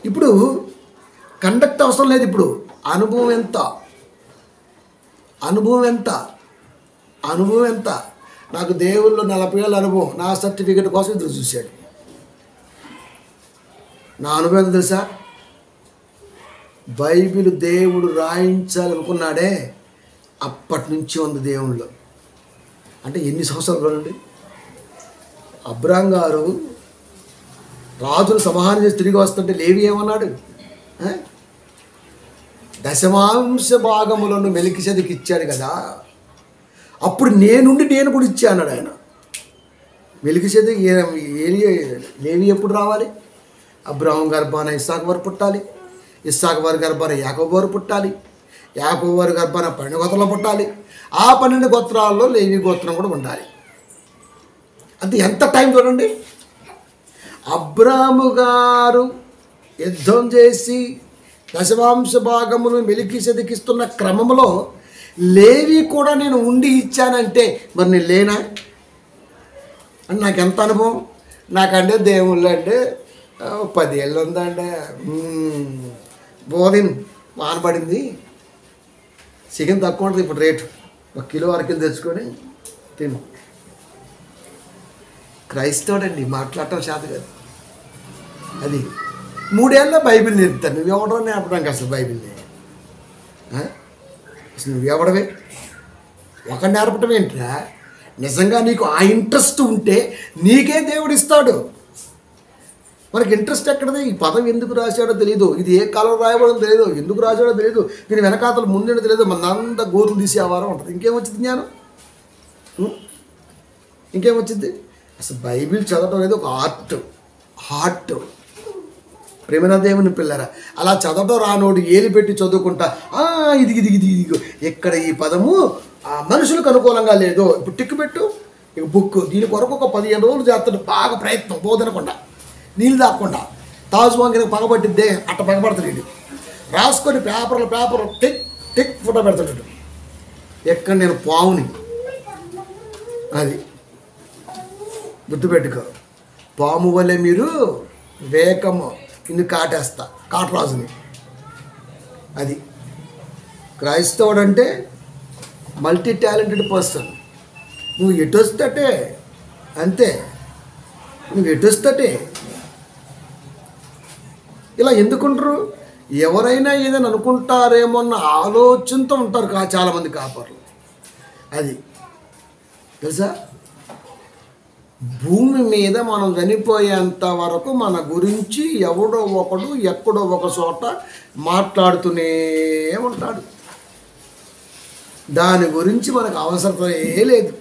ఇప్పుడు కండక్ట్ అవసరం లేదు. ఇప్పుడు అనుభవం ఎంత? నాకు దేవుళ్ళు 40 ఏళ్ళ అనుభవం, నా సర్టిఫికెట్ కోసం ఎదురు చూశాడు. నా అనుభవం ఎంత తెలుసా? బైబిల్ దేవుడు రాయించాలనుకున్నాడే అప్పటి నుంచి ఉంది దేవుళ్ళు. అంటే ఎన్ని సంవత్సరాలు చూడండి. అబ్రాం గారు రాజును సంహారం చేసి తిరిగి వస్తుంటే లేవి ఏమన్నాడు? దశమాంశ భాగములను మెలికిసెదెకు ఇచ్చాడు కదా, అప్పుడు నేను కూడా ఇచ్చా అన్నాడు ఆయన. మెలికిసెదెకు లేవి ఎప్పుడు రావాలి? అబ్రాహం గర్భాన ఇస్సాకు వారు పుట్టాలి, ఇస్సాకు వారి గర్భాన యాకోబు వారు పుట్టాలి, యాకోబు వారి గర్భాన 12 గోత్రాలు పుట్టాలి. ఆ 12 గోత్రాల్లో లేవి గోత్రం కూడా ఉండాలి. అంటే ఎంత టైం చూడండి. అబ్రాము గారు యుద్ధం చేసి దశమాంశ భాగమును మెలికిసెదకిస్తున్న క్రమంలో లేవి కూడా నేను ఉండి ఇచ్చానంటే మరి నేను లేనా అని నాకు ఎంత అనుభవం. నాకంటే దేవుళ్ళు అంటే 10 ఏళ్ళు ఉందండి. బోధిన్ వానపడింది, చికెన్ తక్కువ ఉంటుంది ఇప్పుడు రేటు, 1 కిలో అరకిలు తెచ్చుకొని తిను. క్రైస్తవుడండి, మాట్లాడటం చేత కాదు. అది 3 ఏళ్ళ బైబిల్ నేర్పుతాను. నువ్వు ఎవడో నేర్పడానికి అసలు బైబిల్ని అసలు నువ్వు ఎవడవే ఒక నేర్పటం ఏంట్రా? నిజంగా నీకు ఆ ఇంట్రెస్ట్ ఉంటే నీకే దేవుడు ఇస్తాడు. మనకి ఇంట్రెస్ట్ ఎక్కడది? ఈ పదం ఎందుకు రాశాడో తెలియదు, ఇది ఏ కాలం రాయబడదో తెలియదు, ఎందుకు రాశాడో తెలియదు, దీని వెనకాతలు ముందేడో తెలియదు. మనంతా గోతులు తీసే ఆవారం ఉంటుంది. ఇంకేమొచ్చింది జ్ఞానం? ఇంకేమొచ్చింది? అసలు బైబిల్ చదవడం అనేది ఒక హార్ట్. ప్రేమన దేవుని పిల్లరా, అలా చదవడం రానోడు ఏలి పెట్టి చదువుకుంటా ఇది ఎక్కడ ఈ పదము మనుషులకు అనుకూలంగా లేదు, ఇప్పుడు టిక్కు పెట్టు, ఇక బుక్ దీని కొరకు ఒక 15 రోజులు చేస్తాడు బాగా ప్రయత్నం, బోధనకుండా నీళ్ళు దాక్కుండా. తాజు వంగిన పగబట్టిద్దే అట్ట పగబడతాడు. రాసుకొని పేపర్ టిక్ ఫోటో పెడతాడు. ఎక్కడ నేను పావుని, అది గుర్తుపెట్టుకో. పాము వల్లే మీరు వేకము ఇన్ని కాటేస్తా, కాటరాజుని. అది క్రైస్తవుడు అంటే మల్టీ టాలెంటెడ్ పర్సన్. నువ్వు ఎటొస్తటే అంతే, నువ్వు ఎటొస్తటే. ఇలా ఎందుకుంటారు? ఎవరైనా ఏదైనా అనుకుంటారేమో అన్న ఆలోచనతో ఉంటారు చాలామంది కాపర్లు. అది తెలుసా? భూమి మీద మనం చనిపోయేంత వరకు మన గురించి ఎవడో ఒకడు ఎక్కడో ఒక చోట మాట్లాడుతూనే ఉంటాడు. దాని గురించి మనకు అవసరమే లేదు.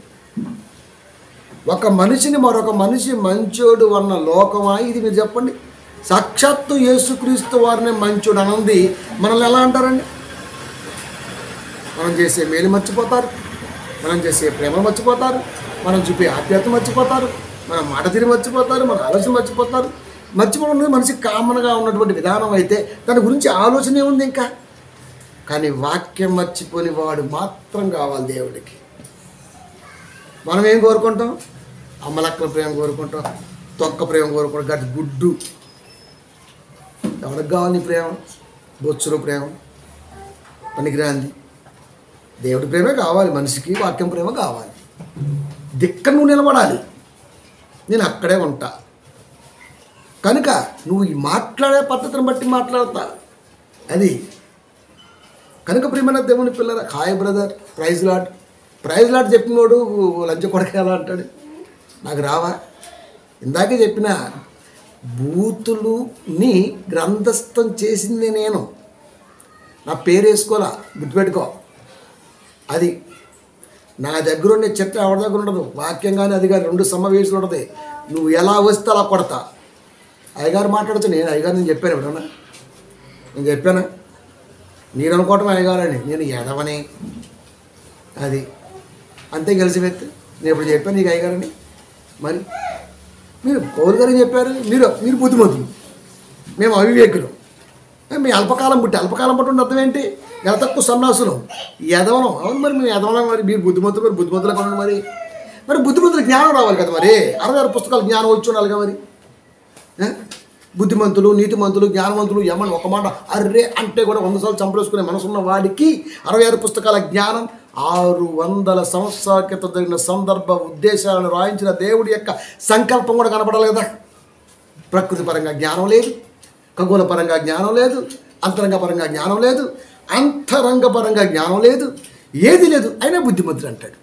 ఒక మనిషిని మరొక మనిషి మంచోడు అన్న లోకమా ఇది? మీరు చెప్పండి. సాక్షాత్తు యేసుక్రీస్తు వారిని మంచోడు అనంది మనల్ని ఎలా అంటారండి? మనం చేసే మేలు మర్చిపోతారు, మనం చేసే ప్రేమ మర్చిపోతారు, మనం చూపే ఆప్యాయత మర్చిపోతారు, మన మాట తీరు మర్చిపోతారు, మన ఆలోచన మర్చిపోతారు. మర్చిపోవడం అనేది మనిషికి కామన్గా ఉన్నటువంటి విధానం అయితే దాని గురించి ఆలోచనే ఉంది ఇంకా. కానీ వాక్యం మర్చిపోని వాడు మాత్రం కావాలి దేవుడికి. మనం ఏం కోరుకుంటాం? అమ్మలక్కల ప్రేమ కోరుకుంటాం, తొక్క ప్రేమ కోరుకుంటాం, గట్టి గుడ్డు. ఎవరికి కావాలి నీ ప్రేమ? బొచ్చుల ప్రేమ పనికిరాంది. దేవుడి ప్రేమే కావాలి మనిషికి, వాక్యం ప్రేమ కావాలి. దిక్క నువ్వు నిలబడాలి, నేను అక్కడే ఉంటా. కనుక నువ్వు ఈ మాట్లాడే పద్ధతిని బట్టి మాట్లాడతా. అది కనుక ప్రియమైన దేవుని పిల్లల, హాయ్ బ్రదర్, ప్రైజ్ లాడ్ చెప్పినోడు లంచ కొడక ఎలా అంటాడు? నాకు రావా? ఇందాకే చెప్పిన బూతులుని గ్రంథస్థం చేసింది నేను, నా పేరు వేసుకోవాలా, గుర్తుపెట్టుకో. అది నా దగ్గర ఉండే చెత్త ఎవరి దగ్గర ఉండదు. వాక్యం కానీ అది కానీ 2 సమావేశాలు ఉంటుంది. నువ్వు ఎలా వస్తే అలా కొడతా. అయ్యగారు మాట్లాడచ్చు, నేను చెప్పాను ఎవడన్నా? నేను చెప్పానా? మీరు అనుకోవటం అయ్యగారని, నేను ఎదవని. అది అంతే కలిసి వ్యక్తి. నేను ఇప్పుడు చెప్పాను నీకు అయ్యగారని. మరి మీరు పౌరు గారు చెప్పారు, మీరు బుద్ధిమంతులు, మేము అవివేకులు. మీ అల్పకాలం పుట్టిన అర్థం ఏంటి? నెల తక్కువ సన్నాసులు, ఎదవనం. అవును, మరి మేము ఎదవనం. మరి మీరు బుద్ధిమంతులు, మరి బుద్ధిమంతులు కొనండి. మరి బుద్ధిమంతులు జ్ఞానం రావాలి కదా. మరి 66 పుస్తకాలు జ్ఞానం వచ్చి ఉండాలిగా. మరి బుద్ధిమంతులు, నీతిమంతులు, జ్ఞానవంతులు ఏమని ఒక మాట అర్రే అంటే కూడా 100 సార్లు చంపలేసుకునే మనసున్న వాడికి 66 పుస్తకాల జ్ఞానం 600 సంవత్సరాల క్రితం జరిగిన సందర్భ ఉద్దేశాలను రాయించిన దేవుడి యొక్క సంకల్పం కూడా కనపడాలి కదా. ప్రకృతి పరంగా జ్ఞానం లేదు, ఖగోళ పరంగా జ్ఞానం లేదు, అంతరంగ పరంగా జ్ఞానం లేదు, అంతరంగ పరంగా జ్ఞానం లేదు, ఏది లేదు. అయినా బుద్ధిమంతుడు అంటాడు.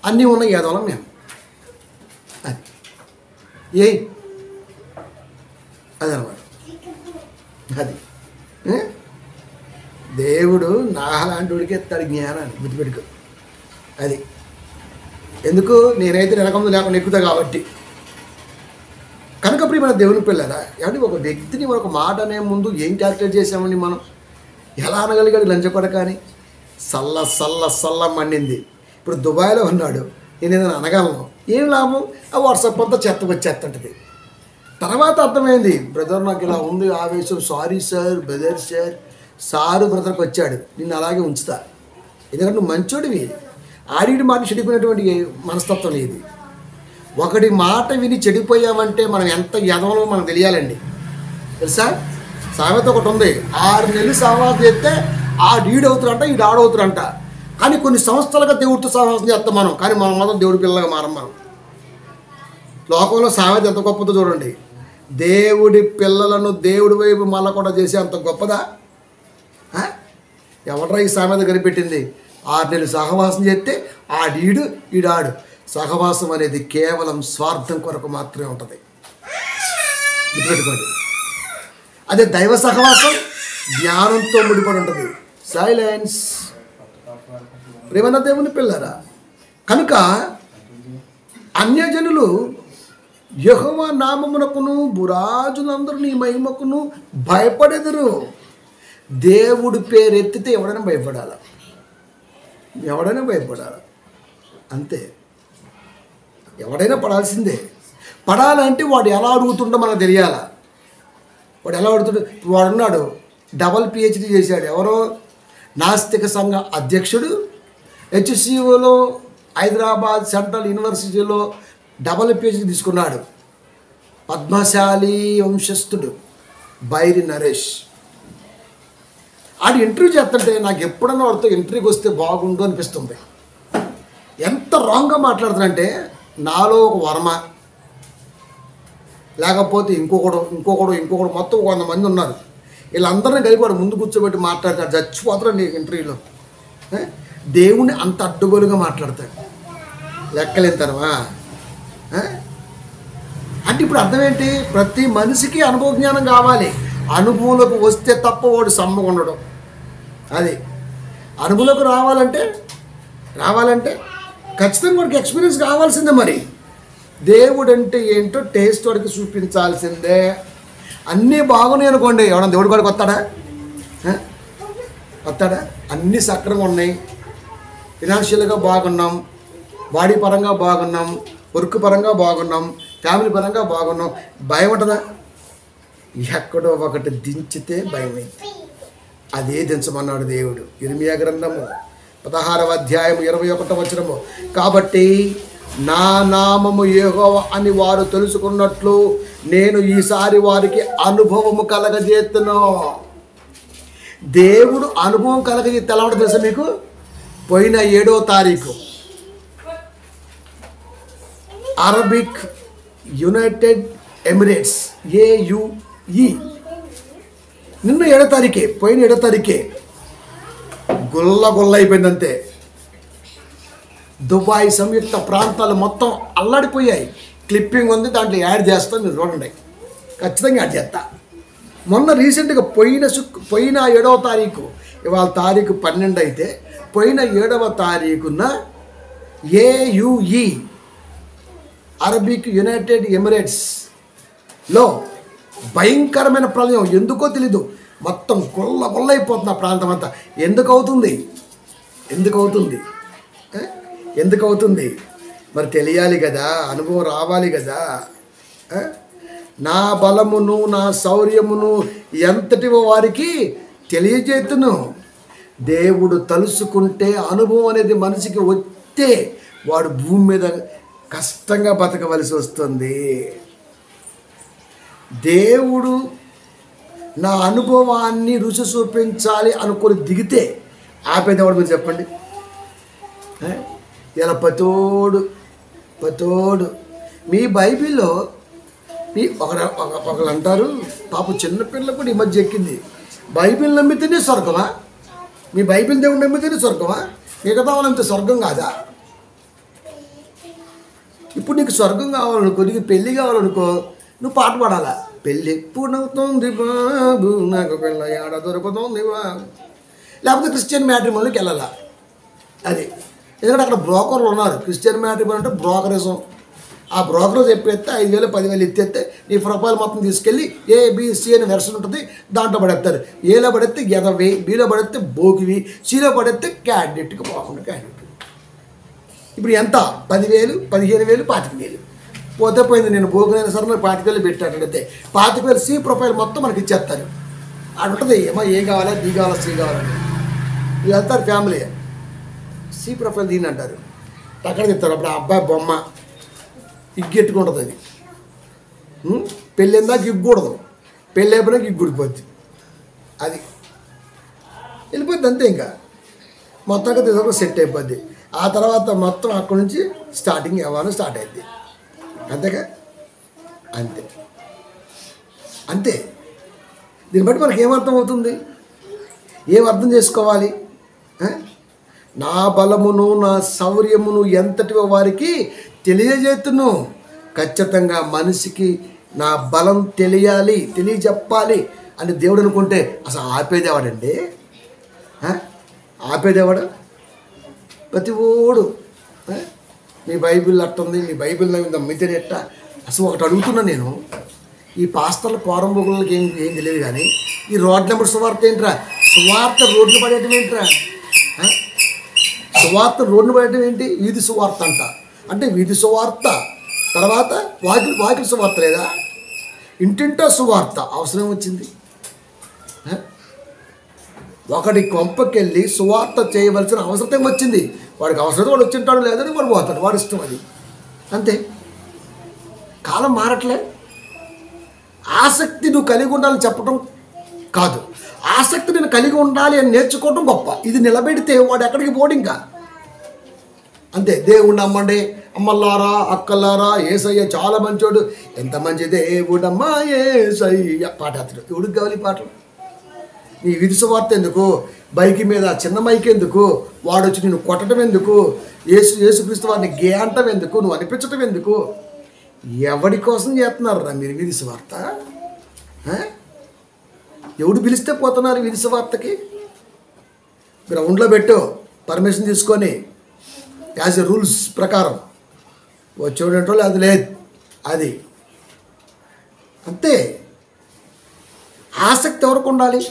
అన్నీ ఉన్నాయి ఏదోలం మేము. అది అదనమాట. అది దేవుడు నాలాంటి వాడికి ఎత్తాడు జ్ఞానాన్ని, గుర్తుపెట్టుకో. అది ఎందుకు? నేనైతే నెలకొందు లేకుండా ఎక్కుతా కాబట్టి. కనుక ప్రియమైన దేవుని పిల్లరా, ఏమంటే ఒక వ్యక్తిని ఒక మాట అనే ముందు ఏం క్యాలిక్యులేట్ చేసామండి మనం? ఎలా అనగలిగాడు లంచకొడక అని? సల్ల సల్ల సల్ల మండింది. ఇప్పుడు దుబాయ్లో ఉన్నాడు, నేను ఏదైనా అనగలను, ఏం లాభం? ఆ వాట్సాప్ అంతా చెత్తకు వచ్చేస్తుంటుంది. తర్వాత అర్థమైంది, బ్రదర్ నాకు ఇలా ఉంది ఆవేశం, సారీ సార్ బ్రదర్ సారు బ్రదర్కి వచ్చాడు, నిన్ను అలాగే ఉంచుతా, ఎందుకంటే నువ్వు మంచోడివి. ఆడిడి మాట చెడిపోయినటువంటి మనస్తత్వం ఇది. ఒకటి మాట విని చెడిపోయామంటే మనం ఎంత యదవలో మనకు తెలియాలండి. తెలుసా? సామెత ఒకటి ఉంది, 6 నెలలు సహవాసం చేస్తే ఈడవుతారంట, ఆడవుతారంట. కానీ కొన్ని సంవత్సరాలుగా దేవుడితో సహవాసం చేస్తాం మనం, కానీ మనం మాత్రం దేవుడి పిల్లగా మారం. మనం లోకంలో సామెత ఎంత గొప్పదో చూడండి. దేవుడి పిల్లలను దేవుడి వైపు మళ్ళా కూడా చేసే అంత గొప్పదా? ఎవడరా ఈ సామెత కనిపెట్టింది? 6 నెలలు సహవాసం చేస్తే ఈడాడు. సహవాసం అనేది కేవలం స్వార్థం కొరకు మాత్రమే ఉంటుంది, గుర్తుపెట్టుకోండి. అదే దైవ సహవాసం జ్ఞానంతో ముడిపడి ఉంటుంది. సైలెన్స్. ప్రేమన్న దేవుని పిల్లరా, కనుక అన్యజనులు యెహోవా నామమునకును భూరాజులందరూ నీ మహిమకును భయపడెదరు. దేవుడి పేరు ఎత్తితే ఎవడైనా భయపడాలి, అంతే. ఎవడైనా పడాల్సిందే. పడాలంటే వాడు ఎలా అడుగుతుండో మనకు తెలియాలా. వాడు ఎలా అడుగుతుండో, వాడున్నాడు డబల్ PhD చేశాడు. ఎవరో నాస్తిక సంఘ అధ్యక్షుడు, HCOలో హైదరాబాద్ సెంట్రల్ యూనివర్సిటీలో డబల్ PhD తీసుకున్నాడు. పద్మశాలి వంశస్థుడు బైరి నరేష్. ఆడు ఇంటర్వ్యూ చేస్తుంటే నాకు ఎప్పుడన్నా వాడితో ఇంటర్వ్యూకి వస్తే బాగుండు అనిపిస్తుంది. ఎంత రాంగ్గా మాట్లాడుతానంటే, నాలో ఒక వర్మ, లేకపోతే ఇంకొకడు మొత్తం 100 మంది ఉన్నారు. వీళ్ళందరినీ కలిపి వాడు ముందు కూర్చోబెట్టి మాట్లాడతాడు, చచ్చిపోతాడు నీ ఇంటర్వ్యూలో. దేవుణ్ణి అంత అడ్డుగోలుగా మాట్లాడతాడు. లెక్కలేంతనవా? అంటే ఇప్పుడు అర్థం ఏంటి? ప్రతి మనిషికి అనుభవ జ్ఞానం కావాలి. అనుభవంలోకి వస్తే తప్ప వాడు సమ్మగా ఉండడం. అది అనుభవంలోకి రావాలంటే ఖచ్చితంగా వాడికి ఎక్స్పీరియన్స్ కావాల్సిందే. మరి దేవుడు అంటే ఏంటో టేస్ట్ వాడికి చూపించాల్సిందే. అన్నీ బాగున్నాయి అనుకోండి, ఎవడన్నా దేవుడి కాడికి వస్తాడా? అన్నీ సక్రంగా ఉన్నాయి, ఫినాన్షియల్గా బాగున్నాం, బాడీ పరంగా బాగున్నాం, వర్క్ పరంగా బాగున్నాం, ఫ్యామిలీ పరంగా బాగున్నాం, భయం ఉంటుందా? ఎక్కడో ఒకటి దించితే భయం అయింది. అదే దించమన్నాడు దేవుడు. ఇర్మియా గ్రంథము 16వ అధ్యాయం 21వ వచనము. కాబట్టి నా నామము యెహోవా అని వారు తెలుసుకున్నట్లు నేను ఈసారి వారికి అనుభవము కలగజేస్తును. దేవుడు అనుభవం కలగజేస్తే ఎలా ఉంటుంది తెలుసా మీకు? పోయిన 7వ తారీఖు అరబిక్ యునైటెడ్ ఎమిరేట్స్ AUE నిన్న 7వ తారీఖే, పోయిన 7వ తారీఖే గుల్ల అయిపోయిందంతే. దుబాయ్ సంయుక్త ప్రాంతాలు మొత్తం అల్లాడిపోయాయి. క్లిప్పింగ్ ఉంది, దాంట్లో యాడ్ చేస్తాను, మీరు చూడండి, ఖచ్చితంగా యాడ్ చేస్తా. మొన్న రీసెంట్గా పోయిన 7వ తారీఖు, ఇవాళ తారీఖు 12 అయితే పోయిన 7వ తారీఖున AUE అరబిక్ యునైటెడ్ ఎమిరేట్స్లో భయంకరమైన ప్రళయం. ఎందుకో తెలీదు, మొత్తం గుల్ల అయిపోతుంది ఆ ప్రాంతం అంతా. ఎందుకు అవుతుంది మరి తెలియాలి కదా, అనుభవం రావాలి కదా. నా బలమును నా శౌర్యమును ఎంతటివో వారికి తెలియజేతును. దేవుడు తలుసుకుంటే అనుభవం అనేది మనిషికి వస్తే వాడు భూమి మీద కష్టంగా బతకవలసి వస్తుంది. దేవుడు నా అనుభవాన్ని రుచి చూపించాలి అనుకొని దిగితే ఆపేదేవాడు మీరు చెప్పండి. ఇలా పతోడు మీ బైబిల్లో ఒకరు అంటారు, పాప చిన్నపిల్లలు కూడా ఈ మధ్య ఎక్కింది, బైబిల్ నమ్మితేనే స్వర్గమా? మీ బైబిల్ దేవుడు నమ్మితేనే స్వర్గమా? మిగతా వాళ్ళంటే స్వర్గం కాదా? ఇప్పుడు నీకు స్వర్గం కావాలనుకో, నీకు పెళ్ళి కావాలనుకో, నువ్వు పాట పాడాలా? పెళ్ళి ఎప్పుడవుతుంది బాబు, నాకు పిల్ల ఏడ దొరుకుతుంది బాబు. లేకపోతే క్రిస్టియన్ మ్యాట్రిమోనీకి వెళ్ళాలా? అది ఎందుకంటే అక్కడ బ్రోకర్లు ఉన్నారు. క్రిస్టియన్ మ్యాట్రిమోనీ అంటే బ్రోకరిజం, ఆ బ్రోకర్ చెప్పేస్తే 5,000 10,000 ఎత్తేస్తే నీ ప్రొఫైల్ మొత్తం తీసుకెళ్ళి ఏబిసి అని వెర్షన్ ఉంటుంది, దాంట్లో పడేస్తారు. ఏలో పడితే ఎదవి, బిలో పడితే బోగివి, సిలో పడితే క్యాండిడేట్కి పోకుండా క్యాండిడేట్. ఇప్పుడు ఎంత? 10,000, 15,000, 25,000 పోతే పోయింది. నేను బోగినైనా సరే నాకు 25,000 పెట్టాడు అయితే 25,000 సి ప్రొఫైల్ మొత్తం మనకి ఇచ్చేస్తారు. అది ఉంటుంది ఏమో ఏ కావాలా, బి కావాలా, సి కావాలని వీళ్ళు వెళ్తారు. ఫ్యామిలీ సి ప్రొఫైల్ దీని అంటారు, అక్కడ చెప్తారు. అప్పుడు ఆ అబ్బాయి బొమ్మ ఇగ్గెట్టుకుంటుంది. అది పెళ్ళి దాకా ఇగ్గకూడదు, పెళ్ళి అయిపోయినాక ఇగ్గుడిపోద్ది. అది వెళ్ళిపోద్ది అంతే. ఇంకా మొత్తంగా తీసుకొని సెట్ అయిపోద్ది. ఆ తర్వాత మొత్తం అక్కడి నుంచి స్టార్టింగ్ వ్యవహారం స్టార్ట్ అయింది. అంతేగా? అంతే అంతే. దీన్ని బట్టి మనకి ఏమర్థం అవుతుంది? ఏం అర్థం చేసుకోవాలి? నా బలమును నా శౌర్యమును ఎంతటివో వారికి తెలియజేతును. ఖచ్చితంగా మనిషికి నా బలం తెలియజెప్పాలి అని దేవుడు అనుకుంటే అసలు ఆపేదేవాడండి? ఆపేదేవాడు? ప్రతి ఓడు మీ బైబిల్ అట్టుంది, మీ బైబిల్ మితిని ఎట్ట. అసలు ఒకటి అడుగుతున్నా నేను, ఈ పాస్తర్ల పోరంబోగులకి ఏం తెలియదు కానీ ఈ రోడ్ నెంబర్ సువార్త ఏంట్రా? సువార్త రోడ్లు పడేయటం ఏంట్రా? సువార్త రోడ్లు పడేయటం ఏంటి? వీధి సువార్త అంట. అంటే వీధి సువార్త తర్వాత వాకిలి సువార్త లేదా? ఇంటింటో సువార్త అవసరం వచ్చింది. ఒకటి కొంపకెళ్ళి సువార్త చేయవలసిన అవసరం వచ్చింది. వాడికి అవసరం వాడు వచ్చింటాడు, లేదని వాడు పోతాడు, వాడు ఇష్టం అది. అంతే. కాలం మారట్లే. ఆసక్తి నువ్వు కలిగి ఉండాలని చెప్పడం కాదు, ఆసక్తి నేను కలిగి ఉండాలి అని నేర్చుకోవడం గొప్ప. ఇది నిలబెడితే వాడు ఎక్కడికి పోడు ఇంకా. అంతే. దేవుణ్ణి నమ్మండి అమ్మల్లారా, అక్కల్లారా, ఏసయ్య చాలా మంచోడు, ఎంత మంచి దేవుడమ్మా ఏసయ్య పాట అతడు. ఎవడికి కావాలి పాటలు? నీ విధి సువార్త ఎందుకు? బైక్ మీద చిన్న మైక్ ఎందుకు? వాడు వచ్చి నేను కొట్టడం ఎందుకు? యేసుక్రీస్తు వారిని గే అంటం ఎందుకు? నువ్వు అనిపించటం ఎందుకు? ఎవడి కోసం చేస్తున్నారు రా మీరు విధి సువార్త? ఎవడు పిలిస్తే పోతున్నారు విధి సువార్తకి? గ్రౌండ్లో పెట్టు, పర్మిషన్ తీసుకొని యాజ్ ఎ రూల్స్ ప్రకారం వచ్చేటోళ్ళు అది లేదు. అది అంతే. ఆసక్తి ఎవరికి ఉండాలి?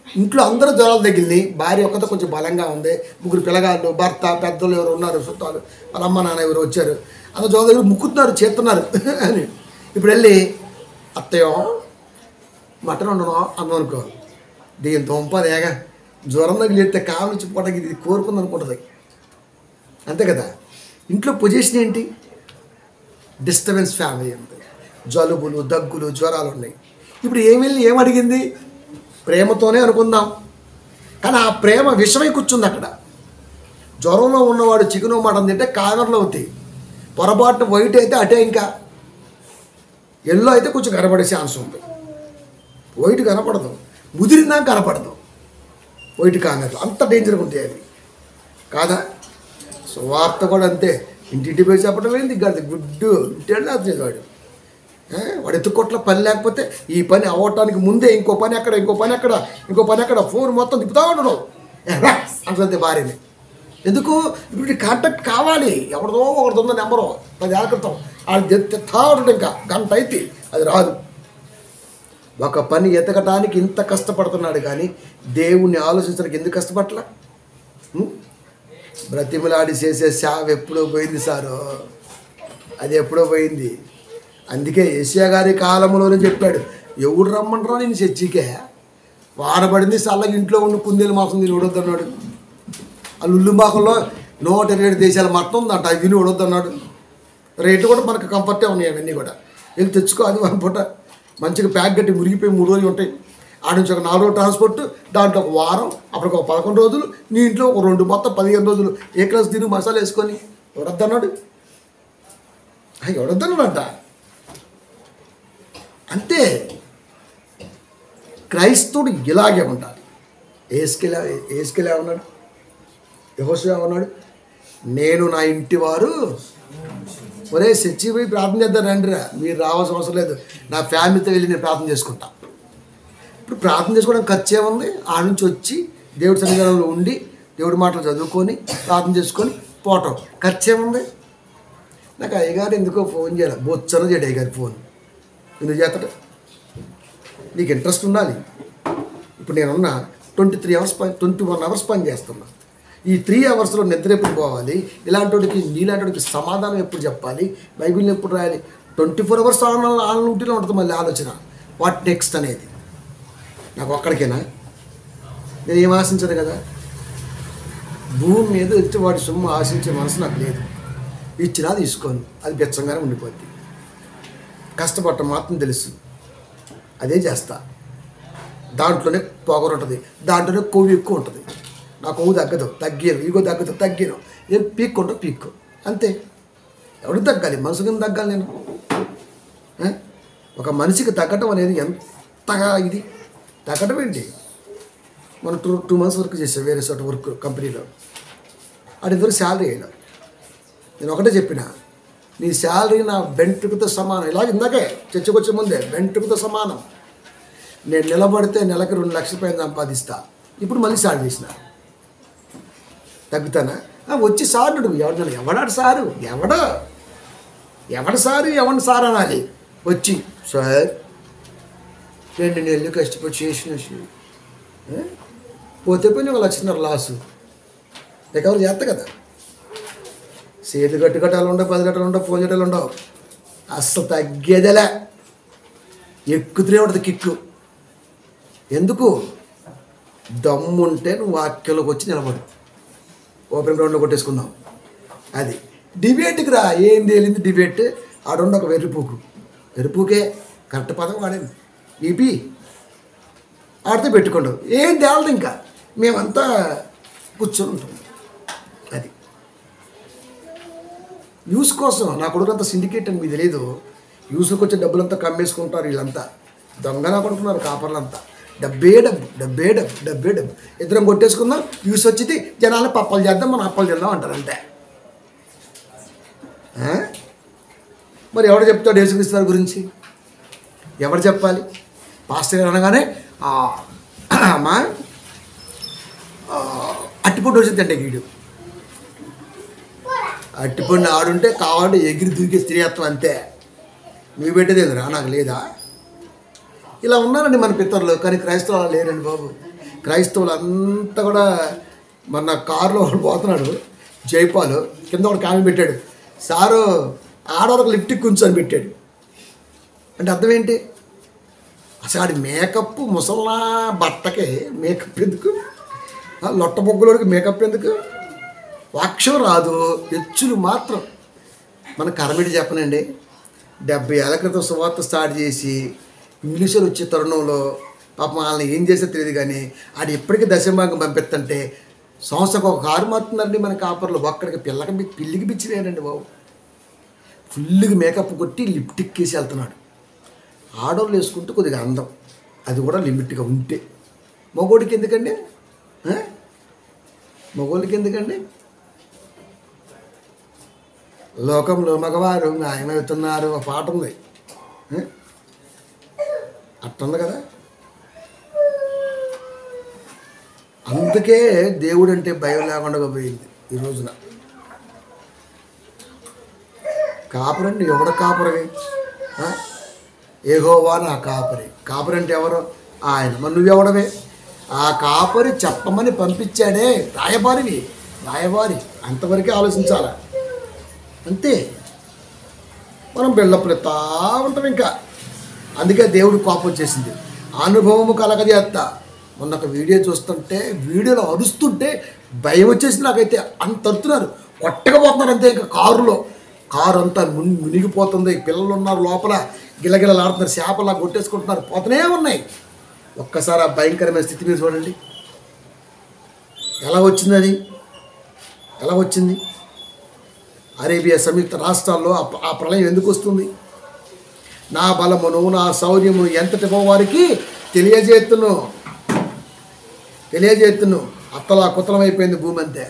ఇంట్లో అందరూ జ్వరాలు తగిలినాయి, భార్య ఒక్కతో కొంచెం బలంగా ఉంది, 3 పిల్లగాళ్ళు, భర్త, పెద్దలు ఎవరు ఉన్నారు, చుట్టాలు, వాళ్ళ అమ్మ నాన్న ఎవరు వచ్చారు, అందరూ జ్వరం దగ్గర ముక్కుతున్నారు, చేస్తున్నారు అని ఇప్పుడు వెళ్ళి అత్తయ్యో మటన్ ఉండను అన్నాం అనుకో, దీని తొంపదేగా జ్వరం తగిలితే కావలించి పోవడానికి ఇది కోరుకుంది అనుకుంటుంది. అంతే కదా? ఇంట్లో పొజిషన్ ఏంటి? డిస్టర్బెన్స్ ఫ్యామిలీ ఉంది, జలుబులు, దగ్గులు, జ్వరాలు ఉన్నాయి. ఇప్పుడు ఏం అడిగింది? ప్రేమతోనే అనుకుందాం, కానీ ఆ ప్రేమ విషమై కూర్చుంది అక్కడ. జ్వరంలో ఉన్నవాడు చికెను మటన్ తింటే కాగర్లు అవుతాయి, పొరపాటున వైట్ అయితే అటే, ఇంకా ఎల్లో అయితే కొంచెం కనపడే ఛాన్స్ ఉంది. వైట్ కనపడదు, ముదిరిందా కనపడదు వైట్ కాంగర్లు, అంత డేంజర్గా ఉంటాయి అవి కాదా? సువార్త కూడా అంతే. ఇంటింటి పోయి చెప్పడం ఏంది? గది గుడ్డు ఇంటి అతను వాడు ఎత్తుకోట్ల పని లేకపోతే ఈ పని అవ్వటానికి ముందే ఇంకో పని ఎక్కడ ఫోన్ మొత్తం తిప్పుతా ఉండడం అంతే భార్యని. ఎందుకు? ఇప్పుడు కాంటాక్ట్ కావాలి, ఎవరిదో ఒకరితో ఉందో నెంబరు 10 ఏళ్ళ క్రితం అది తెత్తా ఉంటుంది, ఇంకా గంట అయితే అది రాదు. ఒక పని ఎతకటానికి ఇంత కష్టపడుతున్నాడు కానీ దేవుణ్ణి ఆలోచించడానికి ఎందుకు కష్టపడలా? బ్రతిమలాడి చేసే సేవ ఎప్పుడో పోయింది సారు, అది ఎప్పుడో పోయింది. అందుకే ఏషియా గారి కాలంలోనే చెప్పాడు, ఎవడు రమ్మంటారా నేను చర్చికే, వాడబడింది చల్లగా ఇంట్లో ఉండి కుందేలు మాసం తిని ఉడొద్దన్నాడు. ఆ లుల్లుంబాకంలో 127 దేశాల మట్టం ఉందంట, అది తిని ఉడొద్దన్నాడు. రేట్లు కూడా మనకు కంఫర్టే ఉన్నాయి, అవన్నీ కూడా వెళ్ళి తెచ్చుకో. అది మన పూట మంచిగా ప్యాక్ కట్టి మురిగిపోయి 3 రోజులు ఉంటాయి. ఆడ నుంచి ఒక 4 రోజులు ట్రాన్స్పోర్ట్, దాంట్లో ఒక వారం, అప్పటికి ఒక 11 రోజులు, నీ ఇంట్లో ఒక 2 మొత్తం 15 రోజులు ఏ క్లాస్ తిని మసాలా వేసుకొని ఎవడొద్దన్నాడు? ఎవడొద్దన్నాడంట. అంతే. క్రైస్తవుడు ఇలాగే ఉండాలి. ఏసుకెళ్ళే ఉన్నాడు, యెహోషువ ఉన్నాడు, నేను నా ఇంటి వారు ఒరే చర్చి పోయి ప్రార్థన చేద్దాం రండిరా, మీరు రావాల్సిన అవసరం లేదు, నా ఫ్యామిలీతో వెళ్ళి నేను ప్రార్థన చేసుకుంటా. ఇప్పుడు ప్రార్థన చేసుకోవడానికి ఖర్చు ఏముంది? ఆ నుంచి వచ్చి దేవుడి సన్నిధానంలో ఉండి దేవుడి మాటలు చదువుకొని ప్రార్థన చేసుకొని పోవటం ఖర్చు ఏముంది? నాకు అయ్యగారు ఎందుకో ఫోన్ చేయాలి, బొచ్చన చేయడు అయ్యగారు ఫోన్. ఎందుకు చేస్తాడు? నీకు ఇంట్రెస్ట్ ఉండాలి. ఇప్పుడు నేనున్న 21 అవర్స్ పని చేస్తున్నా. ఈ 3 అవర్స్లో నిద్ర ఎప్పుడు పోవాలి, ఇలాంటి నీలాంటి సమాధానం ఎప్పుడు చెప్పాలి, బైబిల్ని ఎప్పుడు రాయాలి, 24 అవర్స్ ఆన్ డ్యూటీలో ఉంటుంది మళ్ళీ ఆలోచన వాట్ నెక్స్ట్ అనేది. నాకు ఒక్కడికేనా? నేను ఏం ఆశించదు కదా. భూమి మీద వచ్చి వాడి సొమ్ము ఆశించే మనసు నాకు లేదు. ఇచ్చినా తీసుకోను, అది బెచ్చంగానే ఉండిపోద్ది. కష్టపడటం మాత్రం తెలుసు, అదే చేస్తా. దాంట్లోనే పొగరు ఉంటుంది, దాంట్లోనే కొవ్వు ఎక్కువ ఉంటుంది. నా కొవ్వు తగ్గాను, ఇగో తగ్గాను, ఏం పీక్కు అంతే. ఎవరికి తగ్గాలి? మనసుకి తగ్గాలి నేను? ఒక మనిషికి తగ్గటం అనేది ఎంతగా ఇది తగ్గటం ఏంటి? మనం 2 months వర్క్ చేసాం వేరే చోట వర్క్ కంపెనీలో. ఇంతవరకు శాలరీ వేయడం. నేను ఒకటే చెప్పిన, నీ శాలరీ నా వెంట్రుకతో సమానం. ఇలాగ ఇందాకే చర్చకొచ్చే ముందే వెంట్రుకతో సమానం. నేను నిలబడితే నెలకి 2 లక్షల పైన సంపాదిస్తా. ఇప్పుడు మళ్ళీ స్టార్ట్ చేసిన. తగ్గుతానా? వచ్చి సార్ అడుగు. ఎవడాడు సారు? ఎవడు సారు? ఎవరిని సార్ అనాలి? వచ్చి సార్ 2 నెలలు కష్టపడి చేసిన పోతే పోయి 1 లక్షన్నర లాసు. రికవర్ చేస్తా కదా. చేతులు కట్టాలు ఉండవు, 10 గంటలు ఉండవు, ఫోన్ చేయటాలు ఉండవు. అస్సలు తగ్గేదేలే. ఎక్కుతూనే ఉంటుంది కిక్కు. ఎందుకు? దమ్ముంటే నువ్వు వాక్యంలోకి వచ్చి నిలబడు. ఓపెన్ గ్రౌండ్లో కొట్టేసుకుందాం. అది డిబేట్కి రా. ఏం తేలింది డిబేట్? ఆడుండి ఒక వెర్రిపూకే కరెక్ట్ పదం వాడేది. ఈపీ ఆడితే పెట్టుకోండు. ఏం తేలదు. ఇంకా మేమంతా కూర్చొని ఉంటాం. అది యూస్ కోసం. నా కొడుకంతా సిండికేట్ అని మీకు తెలియదు. యూస్కి వచ్చే డబ్బులంతా కమ్మేసుకుంటారు వీళ్ళంతా. దొంగనా కొడుకున్నారు కాపర్లంతా. డబ్బే డబ్బు. ఇద్దరం కొట్టేసుకుందాం. యూస్ వచ్చింది, జనాలు పప్పలు చేద్దాం, మనం అప్పలు చేద్దాం అంటారు అంతే. మరి ఎవడు చెప్తాడు యేసుక్రీస్తు వారి గురించి? ఎవరు చెప్పాలి? పాస్టర్ గారు అనగానే అమ్మా అట్టిపండు వచ్చింది అంటే గీడు అట్టిపండు ఆడుంటే కావాలంటే ఎగిరి దూకే స్త్రీత్వం అంతే. నువ్వు పెట్టేది ఏందిరా? నాకు లేదా? ఇలా ఉన్నారండి మన పితరులు. కానీ క్రైస్తవులు లేరండి బాబు. క్రైస్తవులు అంతా కూడా మొన్న కారులో పోతున్నాడు జైపాలు, కింద ఒకటి కామెంట్ పెట్టాడు, సారు ఆడవాళ్ళకి లిఫ్ట్కి కూర్చొని పెట్టాడు. అంటే అర్థం ఏంటి? అసలు ఆడి మేకప్ ముసలా బట్టకే మేకప్ ఎందుకు? లొట్ట బొగ్గులోడికి మేకప్ ఎందుకు? వాక్యం రాదు, ఎచ్చులు మాత్రం. మన కరమిడి చెప్పనండి, 70 ఏళ్ల క్రితం సువార్త స్టార్ట్ చేసి ఇంగ్లీషులు వచ్చే తరుణంలో పాపం వాళ్ళని ఏం చేసే తెలియదు. కానీ ఆడు ఎప్పటికీ దశభాగం పంపిస్తుంటే సంవత్సరం ఒక కారు మారుతుందండి మన కాపర్లో. ఒక్కడికి పిల్లికి పిచ్చిలేనండి బాబు. ఫుల్గా మేకప్ కొట్టి లిప్టిక్ వేసి వెళ్తున్నాడు. ఆడవాళ్ళు వేసుకుంటే కొద్దిగా అందం, అది కూడా లిమిట్గా ఉంటే. మగోడికి ఎందుకండి? మగోళ్ళకి ఎందుకండి? లోకంలో మగవారు న్యాయమవుతున్నారు ఒక పాట ఉంది, అట్టుంది కదా. అందుకే దేవుడు అంటే భయం లేకుండా పోయింది ఈ రోజున. కాపరండి, ఎవడ కాపరవి? యెహోవా నా కాపరి. కాపరి అంటే ఎవరు? ఆయన. మరి నువ్వెవడవే? ఆ కాపరి చెప్పమని పంపించాడే. రాయబారి అంతవరకే ఆలోచించాల అంతే. మనం బిల్డప్లు ఎత్తా ఉంటాం ఇంకా. అందుకే దేవుడు కోపం వచ్చేసింది. అనుభవము కలగజేస్తా. మొన్న ఒక వీడియో చూస్తుంటే, వీడియోలో అరుస్తుంటే భయం వచ్చేసింది నాకైతే. అంత అరుతున్నారు, కొట్టకపోతున్నారు అంతే. ఇంకా కారు అంతా మునిగిపోతుంది. పిల్లలు ఉన్నారు లోపల, గిలగిలలాడుతున్నారు, చేపలా కొట్టేసుకుంటున్నారు, పోతూనే ఉన్నాయి. ఒక్కసారి ఆ భయంకరమైన స్థితి మీద చూడండి. ఎలా వచ్చింది అది? ఎలా వచ్చింది? అరేబియా సంయుక్త రాష్ట్రాల్లో ఆ ప్రళయం ఎందుకు వస్తుంది? నా బలమును నా శౌర్యమును ఎంతటి వారికి తెలియజేస్తును. అత్తలా కుతలమైపోయింది భూమి అంతే.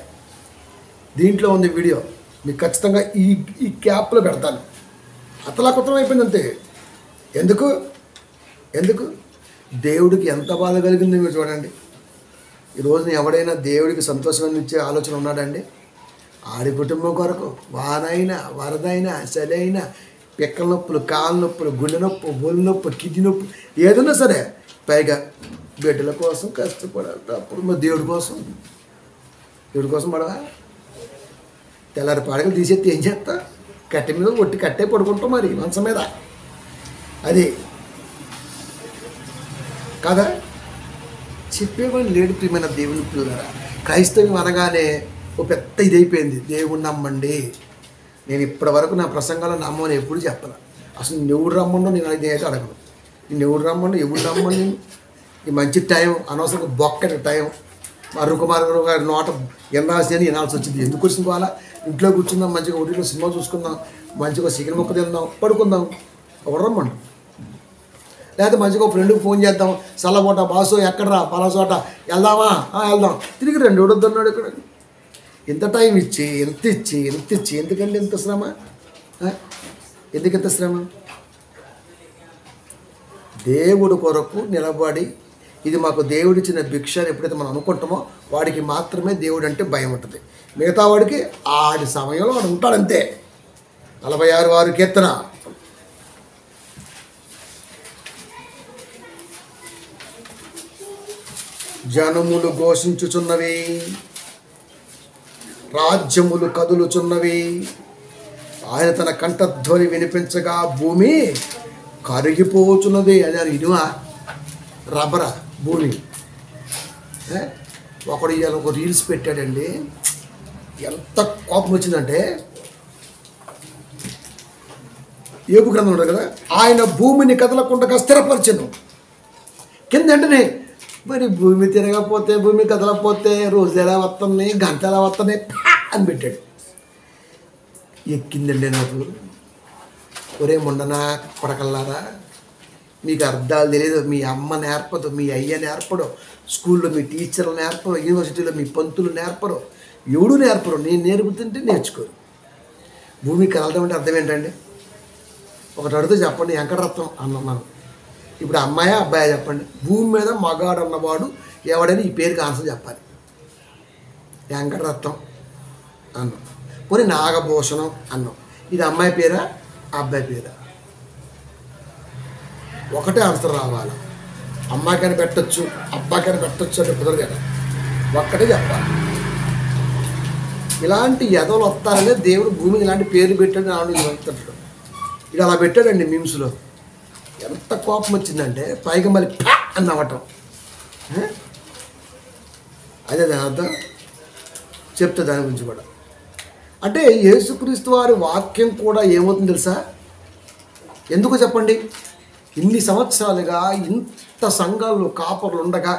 దీంట్లో ఉంది వీడియో, మీకు ఖచ్చితంగా ఈ క్యాప్లో పెడతాను. అత్తలా కుతలమైపోయింది అంతే. ఎందుకు? దేవుడికి ఎంత బాధ కలిగింది మీరు చూడండి. ఈరోజున ఎవడైనా దేవుడికి సంతోషాన్ని ఇచ్చే ఆలోచన ఉన్నాడండి? ఆడి కుటుంబం కొరకు వానైనా వరదైనా చలైనా పిక్కల నొప్పులు, కాళ్ళ నొప్పులు, గుండె నొప్పి, బొల్లు నొప్పి, కిడ్నీ నొప్పి ఏదైనా సరే పైగా బిడ్డల కోసం కష్టపడాలి. అప్పుడు మరి దేవుడి కోసం పడవా? తెల్లారి పాడగలు తీసేస్తే ఏం చేస్తా? కట్టె మీద ఒట్టి కట్టే పడుకుంటాం మరి మంచం మీద. అది కదా చెప్పేవాళ్ళు లేడు. ప్రియమైన దేవుని పిల్లరా, క్రైస్తవం అనగానే ఓ పెద్ద ఇదైపోయింది. దేవుణ్ణి నమ్మండి. నేను ఇప్పటి వరకు నా ప్రసంగాల్లో నమ్మని ఎప్పుడు చెప్పను. అసలు ఎవడు రమ్మండో నేనైతే అడగను. నేను ఎవడు రమ్మండో రమ్మని. ఈ మంచి టైం అనవసరంగా బొక్కటి టైం మరుకుమారు గారి నోట ఎన్నాల్సి వినాల్సి వచ్చింది. ఎందుకు వచ్చింది? వాళ్ళ ఇంట్లో కూర్చుందాం, మంచిగా ఒడిలో సినిమా చూసుకుందాం, మంచిగా చికెన్ ముక్క తిందాం, పడుకుందాం. ఎవడు రమ్మండు? లేకపోతే మంచిగా ఫ్రెండ్కి ఫోన్ చేద్దాం, చల్లబోట బాసు ఎక్కడరా పలా చోట వెళ్దామా? వెళ్దాం. తిరిగి 2 వద్దన్నాడు. ఇక్కడ ఎంత టైం ఇచ్చి ఎంత ఇచ్చి ఎందుకండి ఎంత శ్రమ? ఎందుకు ఎంత శ్రమ? దేవుడు కొరకు నిలబడి ఇది మాకు దేవుడిచ్చిన భిక్ష అని ఎప్పుడైతే మనం అనుకుంటామో వాడికి మాత్రమే దేవుడు అంటే భయం ఉంటుంది. మిగతా వాడికి ఆడి సమయంలో వాడు ఉంటాడంతే. 46 కీర్తన. జనములు ఘోషించుచున్నవి, రాజ్యములు కదులుచున్నవి. ఆయన తన కంఠధ్వని వినిపించగా భూమి కరిగిపోతున్నది. అది ఇనువా రబ్బరా భూమి. ఒకడు ఇవాళ ఒక రీల్స్ పెట్టాడండి. ఎంత కోపం వచ్చిందంటే, ఏబు గ్రంథం ఉంటుంది కదా, ఆయన భూమిని కదలకుండా స్థిరపరచను. కింద వెంటనే మరి భూమి తిరగకపోతే, భూమి కదలకపోతే రోజు ఎలా వస్తుంది, గంట ఎలా వస్తుంది అని పెట్టాడు. ఎక్కిందండి నాకు. ఒరే మొండనా కొడకల్లారా, మీకు అర్థాలు తెలియదు. మీ అమ్మ నేర్పదు, మీ అయ్య నేర్పడు, స్కూల్లో మీ టీచర్లు నేర్పరు, యూనివర్సిటీలో మీ పంతులు నేర్పరు, ఎవడు నేర్పరు. నేను నేర్పుతుంటే నేర్చుకోరు. భూమి కదలడం అంటే అర్థం ఏంటండి? ఒకటి అడిగితే చెప్పండి, వెంకటరత్నం అన్నాను. ఇప్పుడు అమ్మాయా అబ్బాయా చెప్పండి. భూమి మీద మగాడు అన్నవాడు ఎవడని ఈ పేరుకి ఆన్సర్ చెప్పాలి. వెంకటరత్నం అన్నాం. పోనీ నాగభూషణం అన్నాం. ఇది అమ్మాయి పేరా అబ్బాయి పేరా? ఒకటే ఆన్సర్ రావాలి. అమ్మాయికని పెట్టచ్చు, అబ్బాయికని పెట్టచ్చు అంటే కుదరదు కదా. ఒక్కటే చెప్పాలి. ఇలాంటి ఎదవలు వస్తారనే దేవుడు భూమికి ఇలాంటి పేరు పెట్టాడు. నాడు వెళ్తాడు. ఇది అలా పెట్టాడండి మీమ్స్లో. ఎంత కోపం వచ్చిందంటే పైగా మళ్ళీ అని నవ్వటం. అదే దాని అర్థం చెప్తే దాని గురించి కూడా. అంటే యేసుక్రీస్తు వారి వాక్యం కూడా ఏమవుతుంది తెలుసా? ఎందుకు చెప్పండి? ఇన్ని సంవత్సరాలుగా ఇంత సంఘాలు కాపర్లు ఉండగా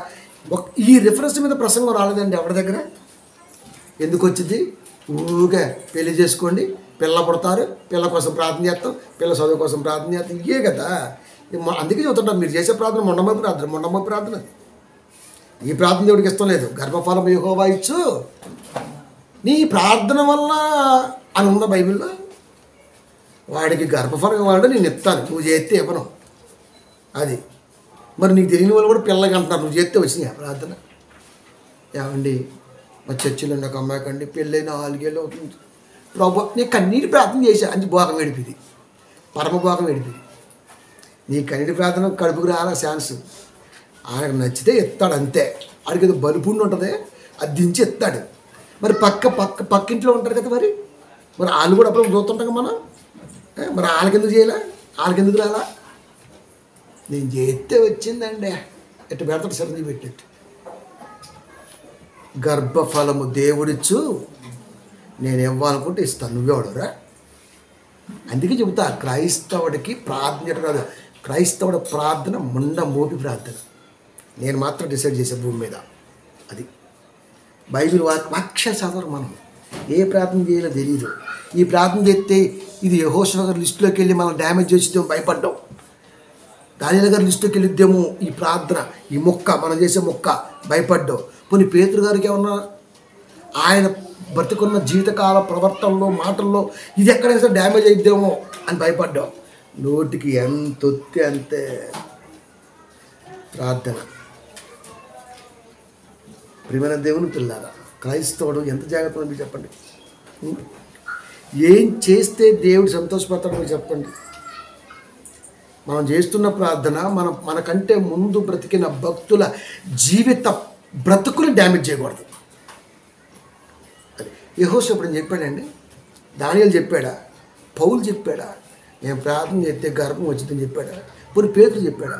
ఈ రిఫరెన్స్ మీద ప్రసంగం రాలేదండి ఎవరి దగ్గర. ఎందుకు వచ్చింది? ఊగా పెళ్లి చేసుకోండి, పిల్ల పుడతారు, పిల్ల కోసం ప్రార్థన చేస్తాం, పిల్ల చదువు కోసం ప్రార్థన చేస్తాం, ఇవే కదా. అందుకే చెబుతుంటాం, మీరు చేసే ప్రార్థన మొండమ్మ ప్రార్థన. ఈ ప్రార్థన దేవుడికి ఇష్టం లేదు. గర్భఫలం యెహోవా ఇచ్చు, నీ ప్రార్థన వల్ల అని ఉందా బైబిల్లో? వాడికి గర్భఫలం ఇవ్వాలంటే నేను ఇస్తాను, నువ్వు చేస్తే ఇవ్వను. అది మరి నీకు తెలియని వాళ్ళు కూడా పిల్లలకి అంటున్నారు, నువ్వు చేస్తే వచ్చినాయి ప్రార్థన. ఏమండి మా చర్చిలో ఒక అమ్మాయికి అండి పెళ్ళైన 4 ఏళ్ళు అవుతుంది. ప్రభు నేను కన్నీటి ప్రార్థన చేశా అని భోగం ఏడిపింది, పరమభోగం ఏడిపింది. నీ కన్నీటి ప్రార్థన కడుపుకు రాలా ఛాన్స్. ఆయనకు నచ్చితే ఎత్తాడు అంతే. ఆడికి ఏదో బలుపుండి ఉంటుంది, అది దించి ఎత్తాడు. మరి పక్కింట్లో ఉంటారు కదా, మరి వాళ్ళు కూడా అప్పుడు చూస్తుంటాం మనం. మరి వాళ్ళకెందుకు చేయలే, వాళ్ళకెందుకు రాలా? నేను చేస్తే వచ్చిందండి. ఎట్టు పెడతాడు సరిది పెట్టేట్టు. గర్భఫలము దేవుడిచ్చు, నేను ఇవ్వాలనుకుంటే ఇస్తాను, నువ్వెవడరా? అందుకే చెబుతా, క్రైస్తవుడికి ప్రార్థన కాదు, క్రైస్తవుడి ప్రార్థన ముండ మోపి ప్రార్థన. నేను మాత్రం డిసైడ్ చేసే భూమి మీద. అది బైబిల్ వాక్య చదవరు మనం. ఏ ప్రార్థన చేయాలో తెలియదు. ఈ ప్రార్థన చేస్తే ఇది యెహోషువ గారి లిస్టులోకి వెళ్ళి మనం డ్యామేజ్ చేసిద్దాం భయపడ్డాం. దానియేలు గారి లిస్టులోకి వెళ్ళిద్దాము ఈ ప్రార్థన, ఈ మొక్క మనం చేసే మొక్క భయపడ్డాం. పోనీ పేతురు గారికి ఏమన్నా ఆయన బ్రతికున్న జీవితకాల ప్రవర్తనలో మాటల్లో ఇది ఎక్కడైనా డ్యామేజ్ అయిద్దామో అని భయపడ్డాం. నోటికి ఎంత ఒత్తి అంతే ప్రార్థన. ప్రియమైన దేవుని పిల్లారా, క్రైస్తవుడు ఎంత జాగ్రత్తగా మీరు చెప్పండి. ఏం చేస్తే దేవుడు సంతోషపడతాడో మీరు చెప్పండి. మనం చేస్తున్న ప్రార్థన మనకంటే ముందు బ్రతికిన భక్తుల జీవిత బ్రతుకుని డ్యామేజ్ చేయకూడదు. అది యెహోషువ ఇప్పుడు చెప్పాడండి, దానియేలు చెప్పాడా, పౌలు చెప్పాడా, నేను ప్రార్థన చేస్తే గర్భం వచ్చిందని చెప్పాడా, పోనీ పేతురు చెప్పాడా?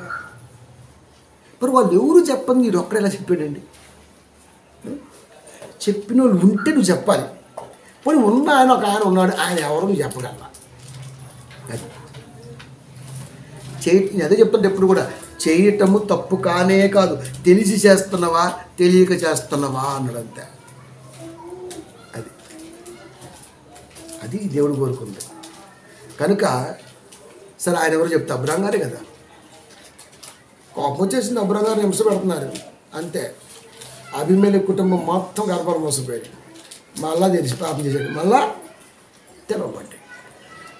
మరి వాళ్ళు ఎవరు చెప్పండి, మీరు ఒక్కడ ఎలా చెప్పాడండి? చెప్పిన వాళ్ళు ఉంటే నువ్వు చెప్పాలి. పోనీ ఉన్న ఆయన ఒక ఆయన ఉన్నాడు, ఆయన ఎవరు నువ్వు చెప్పగలరా? అది అదే చెప్తుంటే ఎప్పుడు కూడా చేయటము తప్పు కానే కాదు, తెలిసి చేస్తున్నావా తెలియక చేస్తున్నావా అన్నాడు అంతే. అది దేవుడు కోరుకుంది కనుక. సరే ఆయన ఎవరు చెప్తే అబ్రహాం గారే కదా. కోపం వచ్చేసింది, అబ్రహాం గారు హింస పెడుతున్నారు అంతే. అభిమేలెకు కుటుంబం మొత్తం గర్భం మోసపోయాడు. మళ్ళా తెలిసి పాపం చేశాడు, మళ్ళా తెరవబడ్డాడు.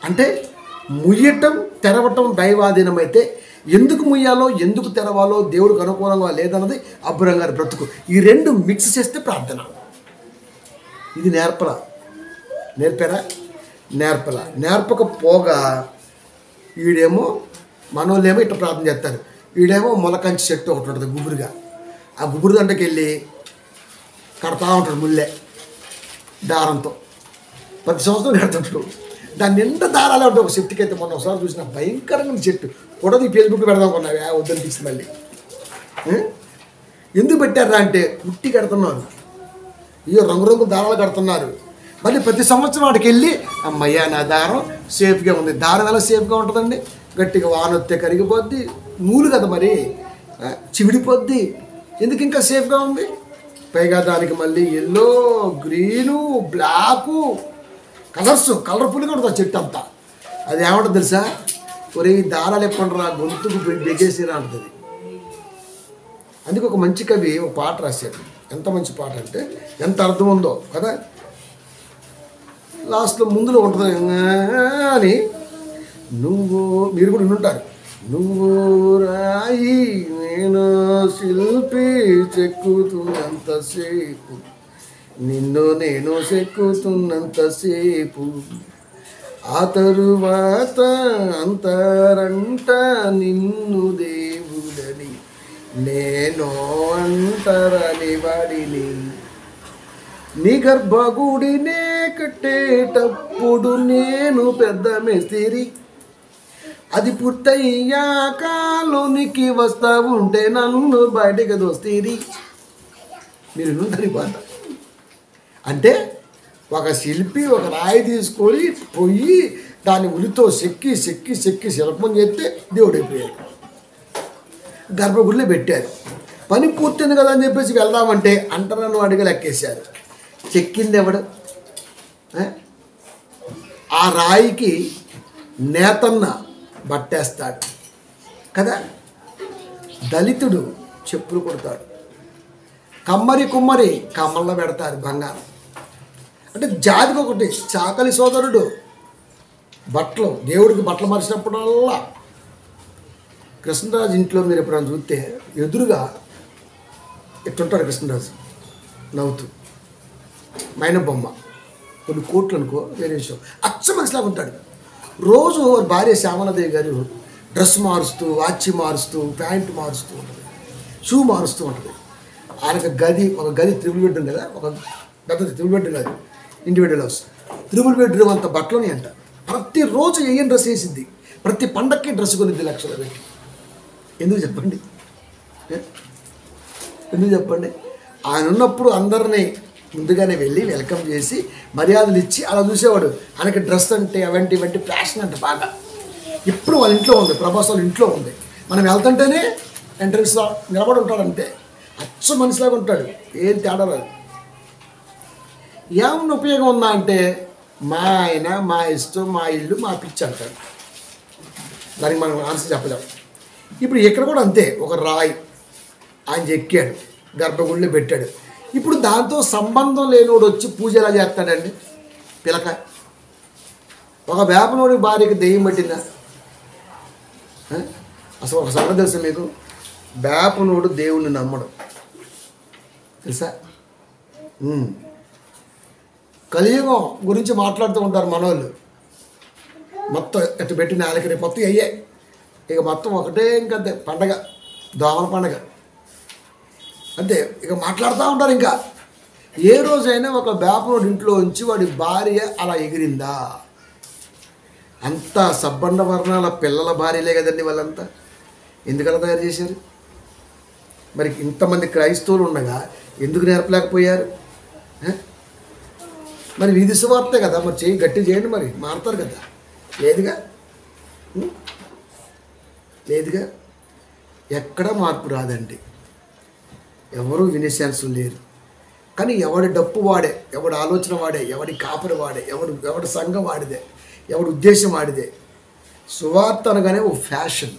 అంటే ముయ్యటం తెరవటం దైవాధీనమైతే ఎందుకు ముయ్యాలో ఎందుకు తెరవాలో దేవుడికి అనుకూలంగా లేదన్నది అబ్రహాం గారి బ్రతుకు. ఈ రెండు మిక్స్ చేస్తే ప్రార్థన. ఇది నేర్పారా? నేర్పకపోగా వీడేమో మనోళ్ళేమో ఇట్లా ప్రార్థన చేస్తారు, వీడేమో మొలకంచి చెట్టు ఒకటి ఉంటుంది గుబురుగా, ఆ గుబురు దండకి వెళ్ళి కడతా ఉంటాడు ముల్లే దారంతో. ప్రతి సంవత్సరం కడుతుంటాడు. దాని నిండా దారాలే ఉంటాయి. ఒక చెట్టుకి అయితే మొన్న ఒకసారి చూసిన భయంకరంగా చెట్టు కూడా నీ ఫేస్బుక్ పెడదాం కొన్నావే వద్దనిపించింది. మళ్ళీ ఎందుకు పెట్టారా అంటే ఉట్టి కడుతున్నారు, అయ్యో రంగురంగు దారాలు కడుతున్నారు. మళ్ళీ ప్రతి సంవత్సరం వాటికి వెళ్ళి అమ్మయ్యా నా దారం సేఫ్గా ఉంది. దారం ఎలా సేఫ్గా ఉంటుందండి? గట్టిగా వానొత్తే కరిగిపోద్ది, నూలు కదా మరి చివిడిపోద్ది. ఎందుకు ఇంకా సేఫ్గా ఉంది? పైగా దానికి మళ్ళీ ఎల్లో, గ్రీను, బ్లాకు కలర్ఫుల్గా ఉంటుంది ఆ చెట్టు అంతా. అది ఏమంటుంది తెలుసా? ఒరే ఈ దారాలు ఎప్పుడురా గొంతుకు బెగేసిరా అంటుంది. అందుకే ఒక మంచి కవి ఒక పాట రాశాడు. ఎంత మంచి పాట అంటే ఎంత అర్థం ఉందో కదా. లాస్ట్లో ముందులో ఉంటుంది అని, నువ్వు మీరు కూడా వింటారు, నువ్వు రాయి నేను శిల్పి చెక్కుతున్నంతసేపు, నిన్ను నేను చెక్కుతున్నంతసేపు, ఆ తరువాత అంతరంట నిన్ను దేవుడని నేను అంటరని వాడిని, నీ గర్భగుడినే కట్టేటప్పుడు నేను పెద్ద మేస్తిరి, అది పూర్తయ్యాక లోనికి వస్తా ఉంటే నన్ను బయటకు దోస్తీరి. మీరు వింటారు బాధ అంటే ఒక శిల్పి ఒక రాయి తీసుకొని పోయి దాన్ని ఉలితో చెక్కి శిల్పం చేస్తే దేవుడు అయిపోయాడు. గర్భగుడిలో పెట్టారు. పని పూర్తింది కదా అని చెప్పేసి వెళ్దామంటే అంటరాను అడిగి లెక్కేశారు. చెక్కింది ఎవడు? ఆ రాయికి నేతన్న బట్టేస్తాడు కదా. దళితుడు చెప్పులు కొడతాడు, కుమ్మరి కమ్మల్లో పెడతారు బంగారం. అంటే జాతికి ఒకటి చాకలి సోదరుడు బట్టలు, దేవుడికి బట్టలు మరిచినప్పుడల్లా కృష్ణరాజు ఇంట్లో మీరు ఎప్పుడైనా చూస్తే ఎదురుగా ఎట్టుంటాడు కృష్ణరాజు నవ్వుతూ, మైన బొమ్మ, కొన్ని కోట్లు అనుకో వేరే విషయం, అచ్చ మనిషిలాగా ఉంటాడు. రోజు భార్య శ్యామలదేవి గారు డ్రెస్ మారుస్తూ, వాచ్ మారుస్తూ, ప్యాంటు మారుస్తూ ఉంటుంది, షూ మారుస్తూ ఉంటుంది. ఆయనకు ఒక గది త్రిబుల్ బెడ్రూమ్ కదా, ఒక పెద్ద త్రిబుల్ బెడ్రూమ్ కాదు, ఇండివిజువల్ హౌస్, త్రిబుల్ బెడ్రూమ్ అంత బట్టలని అంట. ప్రతిరోజు ఏం డ్రెస్ వేసింది, ప్రతి పండక్కి డ్రెస్ కొనిద్ది లక్షలు పెట్టి. ఎందుకు చెప్పండి? ఆయన ఉన్నప్పుడు అందరినీ ముందుగానే వెళ్ళి వెల్కమ్ చేసి మర్యాదలు ఇచ్చి అలా చూసేవాడు. ఆయనకి డ్రెస్ అంటే ఇవంటి ఫ్యాషన్ అంటే బాగా. ఇప్పుడు వాళ్ళ ఇంట్లో ఉంది, ప్రభాస్ వాళ్ళ ఇంట్లో ఉంది. మనం వెళ్తుంటేనే ఎంట్రన్స్లో నిలబడి ఉంటాడు అంతే, అచ్చ మనిషిలాగా ఉంటాడు, ఏం తేడా రాదు. ఏమన్నా ఉపయోగం ఉందా అంటే మా ఆయన, మా ఇష్టం, మా ఇల్లు, మా పిచ్చి అంటాడు. దానికి మనం ఆన్సర్ చెప్పలేము. ఇప్పుడు ఇక్కడ కూడా అంతే, ఒక రాయి ఆయన ఎక్కాడు, గర్భగుడిలో పెట్టాడు. ఇప్పుడు దాంతో సంబంధం లేనివాడు వచ్చి పూజ ఎలా చేస్తాడండి? పిలక ఒక వేపనోడి భార్యకి దెయ్యం పట్టిందా? అసలు ఒక సంగతి తెలుసా మీకు? వేపనోడు దేవుణ్ణి నమ్మడం తెలుసా? కలియుగం గురించి మాట్లాడుతూ ఉంటారు మనోళ్ళు. మొత్తం ఎట్టు పెట్టి నాలుగు రేపు మొత్తం అయ్యే ఇక మొత్తం ఒకటే ఇంకంతే పండగ, దోమల పండగ అంతే. ఇక మాట్లాడుతూ ఉంటారు. ఇంకా ఏ రోజైనా ఒక బేపరోడు ఇంట్లో ఉంచి వాడి భార్య అలా ఎగిరిందా? అంతా సబ్బండ వర్ణాల పిల్లల భార్యలే కదండి వాళ్ళంతా. ఎందుకలా తయారు చేశారు? మరి ఇంతమంది క్రైస్తవులు ఉండగా ఎందుకు నేర్పలేకపోయారు? మరి వీధి సువార్తే కదా, మరి చేయి గట్టి చేయండి, మరి మారుతారు కదా. లేదుగా లేదుగా ఎక్కడ మార్పు రాదండి. ఎవరు వినే ఛాన్స్ లేరు. కానీ ఎవడి డప్పు వాడే, ఎవడి ఆలోచన వాడే, ఎవడి కాపరి వాడే, ఎవడి సంఘం వాడిదే, ఎవడి ఉద్దేశం వాడిదే. సువార్త అనగానే ఓ ఫ్యాషన్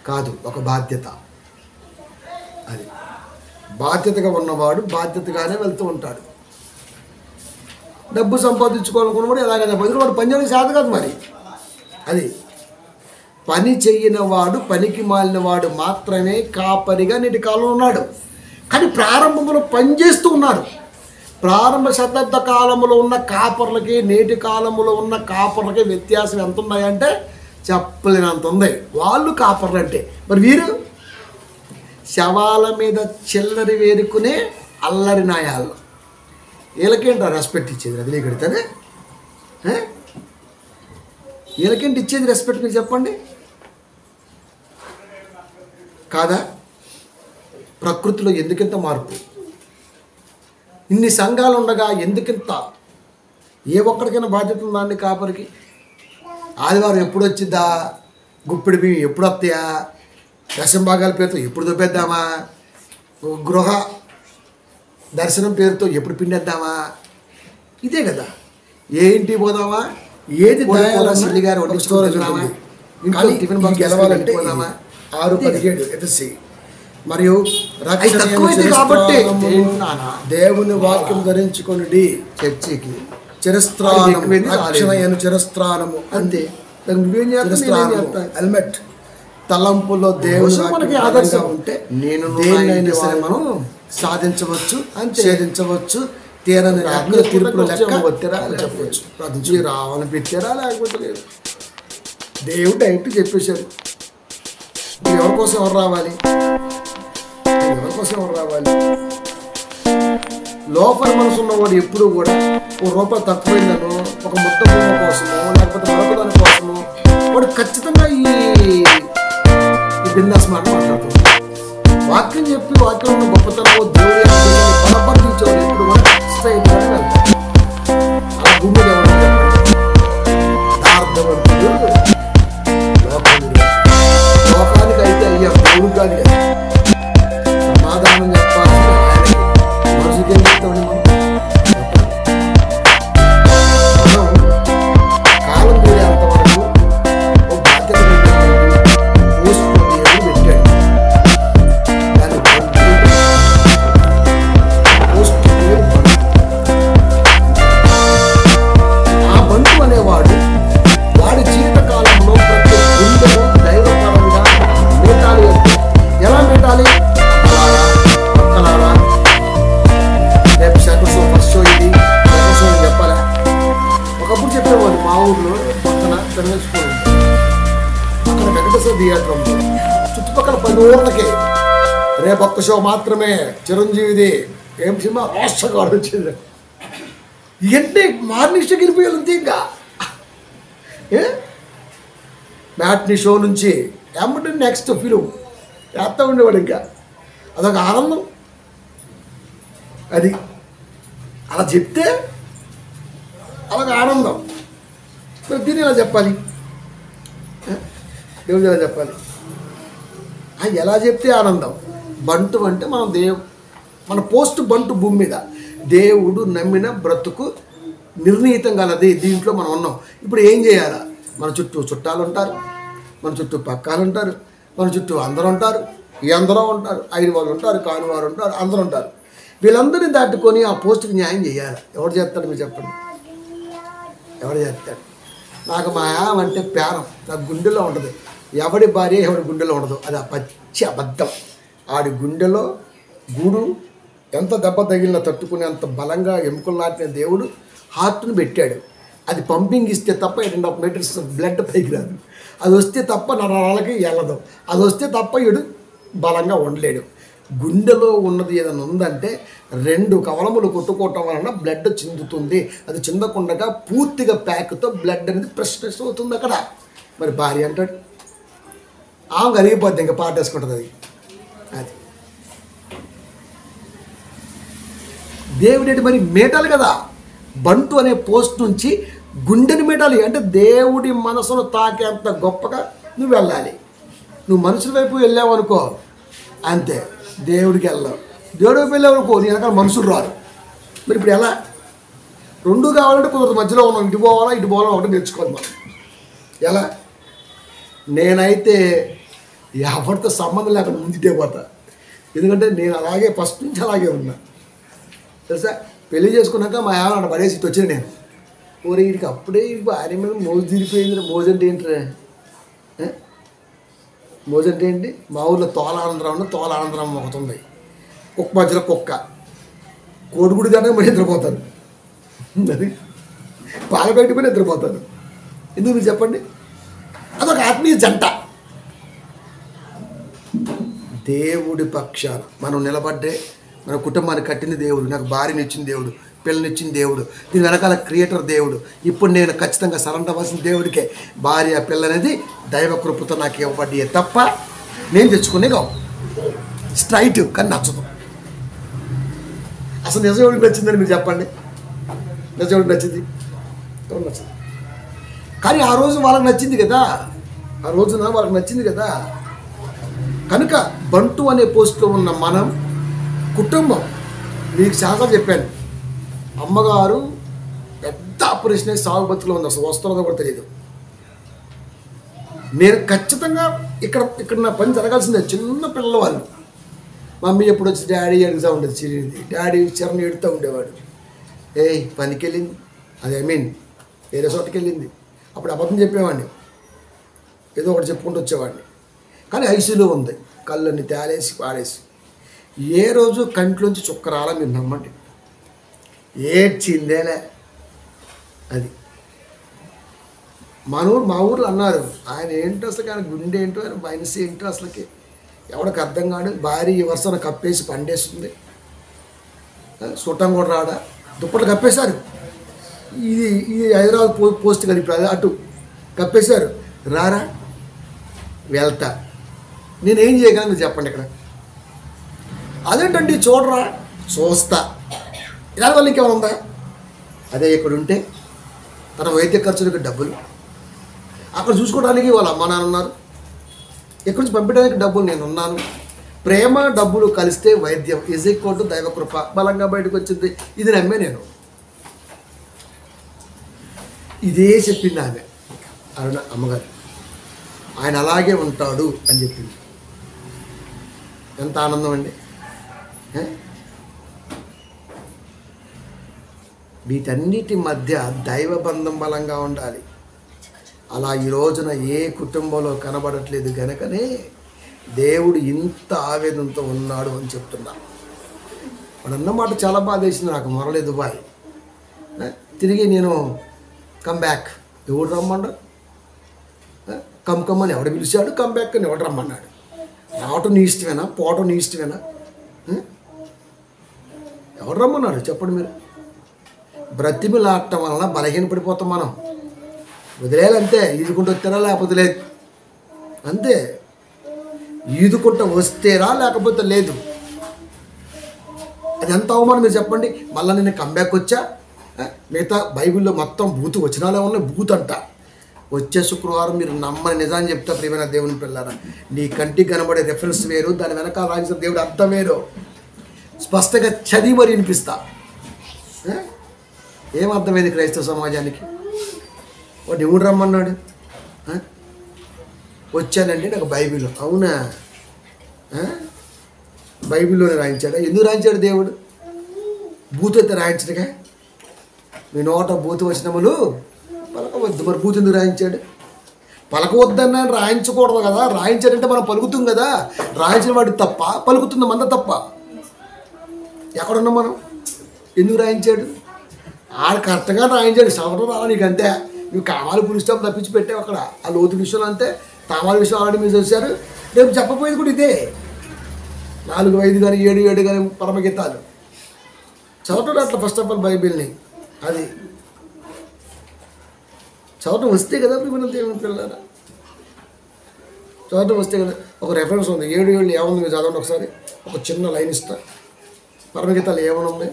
కాదు, ఒక బాధ్యత. అది బాధ్యతగా ఉన్నవాడు బాధ్యతగానే వెళ్తూ ఉంటాడు. డబ్బు సంపాదించుకోవాలనుకున్నవాడు ఎలాగైనా వాడు పని చేయడానికి సాధ కాదు. మరి అది పని చెయ్యినవాడు, పనికి మాలినవాడు మాత్రమే కాపరిగా నేటి కాలంలో ఉన్నాడు. కానీ ప్రారంభంలో పనిచేస్తూ ఉన్నారు. ప్రారంభ శతాబ్ద కాలంలో ఉన్న కాపర్లకి నేటి కాలంలో ఉన్న కాపర్లకి వ్యత్యాసం ఎంత ఉన్నాయంటే చెప్పలేనంత ఉంది. వాళ్ళు కాపర్లు అంటే, మరి వీరు శవాల మీద చిల్లరి వేరుకునే అల్లరి నాయాలు. వీళ్ళకేంట రెస్పెక్ట్ ఇచ్చేది? అది నీకు కడితేనే వీళ్ళకేంటి ఇచ్చేది రెస్పెక్ట్? మీరు చెప్పండి. కాదా? ప్రకృతిలో ఎందుకింత మార్పు? ఇన్ని సంఘాలు ఉండగా ఎందుకింత? ఏ ఒక్కడికైనా బాధ్యత ఉందా అండి కాపరికి? ఆదివారం ఎప్పుడు వచ్చిద్దా? గుప్పిడి బియ్యం ఎప్పుడు వస్తాయా? దశం భాగాల పేరుతో ఎప్పుడు దొబ్బేద్దామా? గృహ దర్శనం పేరుతో ఎప్పుడు పిండేద్దామా? ఇదే కదా. ఏ ఇంటికి పోదామా? ఏది సిల్లి గారు వడ్డీ స్టోరేజ్ ఉంటుంది. ఇంట్లో టిఫిన్ బాక్స్ గెలవాలంటే పోదామా? 6:17 ఎఫ్ఎస్సి. మరియు కాబట్టి దేవుని వాక్యం ధరించుకొనిడి చర్చికి చిరస్త్రాణము అంతే. హెల్మెట్ తలంపులో దేవుని మనకి ఆదర్శం ఉంటే నేను దేన్నైనా సరే మనం సాధించవచ్చు, ఛేదించవచ్చు. తీరని రాత్రి తీర్పులు లెక్క వచ్చారా చెప్పవచ్చు. ప్రార్థించి రావాలని పెట్టారా లేకపోతే లేదు. దేవుడు డైరెక్ట్ చెప్పేశారు. ఎవరి కోసం ఎవరు రావాలి? ఎవరి కోసం ఎవరు రావాలి? లోపల మనసు ఉన్నవాడు ఎప్పుడు కూడా ₹1 తక్కువైందనో, ఒక ముద్ద బొమ్మ కోసమో, లేకపోతే మరొక దాని కోసమో వాడు ఖచ్చితంగా ఈ బిందాస్ మాట మాట్లాడుతుంది. వాక్యం చెప్పి వాక్యం ఉన్న గొప్పతనమో దేవుడు బలపరిచేవాడు ఎప్పుడు కూడా ఆ భూమి లోకానికి అయితే అయ్యా దేవుడు కాదు. సమాధానం చెప్పాల్సిన ఆయనకి. మనుషులకి ఏం చెప్తామని మనం కాలం తీరేంత వరకు ఒక బాధ్యత పెట్టాడు. దాన్ని ఆ బంటు అనేవాడు వాడి జీవితకాలంలో ప్రతి గుండెను దైవపరంగా మీటాలి. ఎలా మీటాలి? పక్కలారా రేపు సెకండ్ షో, ఫస్ట్ షో, ఇది సెకండ్ షో అని చెప్పాలా? ఒకప్పుడు చెప్పేవాళ్ళు మా ఊర్లో పక్కన తెలంగాణ అక్కడ వెంకటేశ్వర థియేటర్ ఉంది. చుట్టుపక్కల 10 ఊర్లకి రేపు ఒక్క షో మాత్రమే, చిరంజీవిది. ఏం సినిమా? రోషగాడు వచ్చింది. ఇవన్నీ మార్నింగ్ షోకి వెళ్ళిపోయాలి అంతే. ఇంకా మ్యాట్ని షో నుంచి ఏమంటే నెక్స్ట్ ఫిలిం చేస్తూ ఉండేవాడు. ఇంకా అదొక ఆనందం. అది అలా చెప్తే అదొక ఆనందం. మరి దీన్ని ఎలా చెప్పాలి? దేవుడు ఎలా చెప్పాలి? ఎలా చెప్తే ఆనందం? బంటు అంటే మనం మన పోస్ట్ బంటు భూమి మీద దేవుడు నమ్మిన బ్రతుకు నిర్ణీతం కలది. దీంట్లో మనం ఉన్నాం. ఇప్పుడు ఏం చేయాలా? మన చుట్టూ చుట్టాలు ఉంటారు, మన చుట్టూ పక్కాలు ఉంటారు, మన చుట్టూ అందరూ ఉంటారు, అందరూ ఉంటారు, అయిన వాళ్ళు ఉంటారు, కాని వారు ఉంటారు, అందరూ ఉంటారు. వీళ్ళందరినీ దాటుకొని ఆ పోస్టుకి న్యాయం చేయాలి. ఎవరు చేస్తాడు? మీరు చెప్పండి. ఎవరు చేస్తాడు? నాకు మా అంటే పేరం నా గుండెలో ఉంటుంది. ఎవడి భార్య ఎవడి గుండెలో ఉండదు. అది ఆ పచ్చి అబద్ధం. ఆడి గుండెలో గూడు ఎంత దెబ్బ తగిలినా తట్టుకునే అంత బలంగా ఎముకలు నాటిన దేవుడు హార్ట్ని పెట్టాడు. అది పంపింగ్ ఇస్తే తప్ప 8.5 మీటర్స్ బ్లడ్ పైకి రాదు. అది వస్తే తప్ప నరాలకి వెళ్ళదు. అది వస్తే తప్ప ఈడు బలంగా ఉండలేడు. గుండెలో ఉన్నది ఏదైనా ఉందంటే 2 కవలములు కొట్టుకోవటం వలన బ్లడ్ చిందుతుంది. అది చిందకుండా పూర్తిగా ప్యాక్తో బ్లడ్ అనేది ప్రెస్ అవుతుంది అక్కడ. మరి భార్య అంటాడు ఆమె కరిగిపోద్ది, ఇంకా పాటేసుకుంటుంది. అది దేవుడేంటి మరి మేటాలి కదా. బంటు అనే పోస్ట్ నుంచి గుండెని మేటాలి అంటే దేవుడి మనసును తాకేంత గొప్పగా నువ్వు వెళ్ళాలి. నువ్వు మనుషుల వైపు వెళ్ళావు అనుకో అంతే, దేవుడికి వెళ్ళావు. దేవుడి వైపు వెళ్ళావు అనుకో నీ వెనకాల మనుషులు రారు. మరి ఇప్పుడు ఎలా? 2 కావాలంటే కొంత మధ్యలో ఉన్నాం, ఇటు పోవాలా ఒకటి నేర్చుకోవాలి మనం. ఎలా? నేనైతే ఎవరితో సంబంధం లేకుండా ముందుకే పోతా. ఎందుకంటే నేను అలాగే ఫస్ట్ నుంచి అలాగే ఉన్నా తెలుసా. పెళ్లి చేసుకున్నాక మా ఆవిడ పడేసి ఇటు వచ్చిన నేను వీడికి అప్పుడే భార్య మీద మోజు తీరిపోయింది. మోజు అంటే ఏంటి? మోజు అంటే ఏంటి? మా ఊళ్ళో తోలానందరం ఒకటి ఉంది. కుక్క మధ్యలో కుక్క కోడిగుడి దాకా మరి నిద్రపోతాను. అది పాల బయటపోయి నిద్రపోతాను. ఎందుకు మీరు చెప్పండి? అదొక ఆత్మీయ జంట. దేవుడి పక్షాన మనం నిలబడ్డే మన కుటుంబాన్ని కట్టింది దేవుడు. నాకు భార్యని ఇచ్చిన దేవుడు, పిల్లనిచ్చిన దేవుడు, దీని వెనకాల క్రియేటర్ దేవుడు. ఇప్పుడు నేను ఖచ్చితంగా సరెండర్ అవ్వాల్సిన దేవుడికే. భార్య పిల్లనేది దైవ కృపతో నాకు ఇవ్వబడ్డే తప్ప నేను తెచ్చుకునే కావు. స్ట్రైట్ కానీ నచ్చదు. అసలు నిజం ఎవరికి నచ్చిందని మీరు చెప్పండి? నిజం ఎవరికి నచ్చింది? ఎవరు నచ్చింది? కానీ ఆ రోజు వాళ్ళకి నచ్చింది కదా. ఆ రోజున వాళ్ళకి నచ్చింది కదా. కనుక బంటు అనే పోస్ట్లో ఉన్న మనం కుటుంబం. మీకు చాలా చెప్పాను, అమ్మగారు పెద్ద ఆపరేషన్ అయి సాగు బతుకులో ఉంది. అసలు వస్తుందో కూడా తెలియదు. నేను ఖచ్చితంగా ఇక్కడ నా పని జరగాల్సిందే. చిన్న పిల్లల వాళ్ళు మమ్మీ ఎప్పుడు వచ్చి డాడీ అడుగుతూ ఉండేది. చిరిగింది డాడీ చిరని ఎడుతూ ఉండేవాడు. పనికి వెళ్ళింది, అది వేరే చోటకి వెళ్ళింది. అప్పుడు అబద్ధం చెప్పేవాడిని, ఏదో ఒకటి చెప్పుకుంటూ వచ్చేవాడిని. కానీ ఐసీలో ఉంది, కళ్ళని తేలేసి పాడేసి. ఏ రోజు కంట్లోంచి చుక్క రాలా మీరు నమ్మండి. ఏడ్చిందేలే. అది మా ఊర్లో అన్నారు, ఆయన ఏంటో అసలు, ఆయన గుండె ఏంటో, ఆయన మైనస్ ఏంటో అసలుకి ఎవరికి అర్థం కాదు. భారీ వర్షం కప్పేసి పండేస్తుంది, చుట్టం కూడా రాడా, దుప్పట్లు కప్పేశారు. ఇది హైదరాబాద్ పోస్ట్ కదా ఇప్పుడు, అటు కప్పేశారు. రారా వెళ్తా, నేనేం చేయగలను మీరు చెప్పండి. ఇక్కడ అదేంటండి చూడరా, చూస్తా. ఇలా వల్ల ఇంకేమైనా ఉందా? అదే ఇక్కడ ఉంటే తన వైద్య ఖర్చులకు డబ్బులు, అక్కడ చూసుకోవడానికి వాళ్ళ అమ్మ నాన్న ఉన్నారు, ఎక్కడి నుంచి పంపించడానికి డబ్బులు నేను ఉన్నాను. ప్రేమ డబ్బులు కలిస్తే వైద్యం = దైవకృప బలంగా బయటకు వచ్చింది. ఇది నమ్మే నేను. ఇదే చెప్పింది ఆమె, అరుణ అమ్మగారు. ఆయన అలాగే ఉంటాడు అని చెప్పింది. ఎంత ఆనందం అండి. వీటన్నిటి మధ్య దైవబంధం బలంగా ఉండాలి. అలా ఈ రోజున ఏ కుటుంబంలో కనబడట్లేదు కనుకనే దేవుడు ఇంత ఆవేదనతో ఉన్నాడు అని చెప్తున్నా. వాడు అన్నమాట చాలా బాధ వేసింది నాకు. మొరలే దుబాయ్ తిరిగి నేను కమ్ బ్యాక్, ఎవడు రమ్మన్నాడు? కమ్మని ఎవడు పిలిచాడు? కమ్ బ్యాక్ అని ఎవడు రమ్మన్నాడు? రావటం నీ ఇష్టమేనా, పోవటం నీ ఇష్టమేనా? ఎవడు రమ్మన్నాడు చెప్పండి మీరు? బ్రతిమిలాడటం వలన బలహీనపడిపోతాం మనం. వదిలేయాలంతే, ఈదుకుంటూ వస్తేరా లేకపోతే లేదు, అంతే. ఈదుకుంటూ వస్తేరా లేకపోతే లేదు. అది ఎంత అవమానం మీరు చెప్పండి. మళ్ళీ నేను కంబ్యాక్ వచ్చా. మిగతా బైబిల్లో మొత్తం బూతు వచనాలే ఉన్నాయి. బూత్ అంట. వచ్చే శుక్రవారం మీరు నమ్మని నిజాన్ని చెప్తా ప్రియమైన దేవుని పిల్లారా. నీ కంటికి కనబడే రెఫరెన్స్ వేరు, దాని వెనకాల రాసిన దేవుడు అర్థం వేరు. స్పష్టంగా చదివి మరి వినిపిస్తా. ఏమర్థమైంది క్రైస్తవ సమాజానికి? వాడు ఎవడు రమ్మన్నాడు? వచ్చానండి నాకు బైబిల్. అవునా? బైబిల్లోనే రాయించాడా? ఎందుకు రాయించాడు దేవుడు? బూతు అయితే రాయించడుగా. మీ నోట బూతు వచనములు పలకవద్దు. మరి బూతు ఎందుకు రాయించాడు? పలకవద్దన్నా రాయించకూడదు కదా. రాయించాడంటే మనం పలుకుతాం కదా. రాయించిన వాడి తప్ప, పలుకుతున్న మంద తప్ప. ఎక్కడున్నాం మనం? ఎందుకు రాయించాడు? ఆడు కరెక్ట్గా రాయించాడు. చదవడం రావాలి నీకు అంతే. నువ్వు కావాలి పులిస్తాం తప్పించి పెట్టావు అక్కడ. ఆ లోతు విషయంలో అంతే. తామాల విషయం ఆల్రెడీ మీరు చూశారు. రేపు చెప్పబోయేది కూడా ఇదే. 4, 5 కానీ 7, 7 కానీ పరమగీతాలు చదవటం అట్లా ఫస్ట్ ఆఫ్ ఆల్ బైబిల్ని. అది చదవటం వస్తే కదా ఇప్పుడు దేవుని పిల్లరా, చదవటం వస్తే కదా. ఒక రెఫరెన్స్ ఉంది, 7, 7 ఏముంది మీరు చదవండి ఒకసారి. ఒక చిన్న లైన్ ఇస్తా. పరమగీతాలు ఏమని ఉన్నాయి,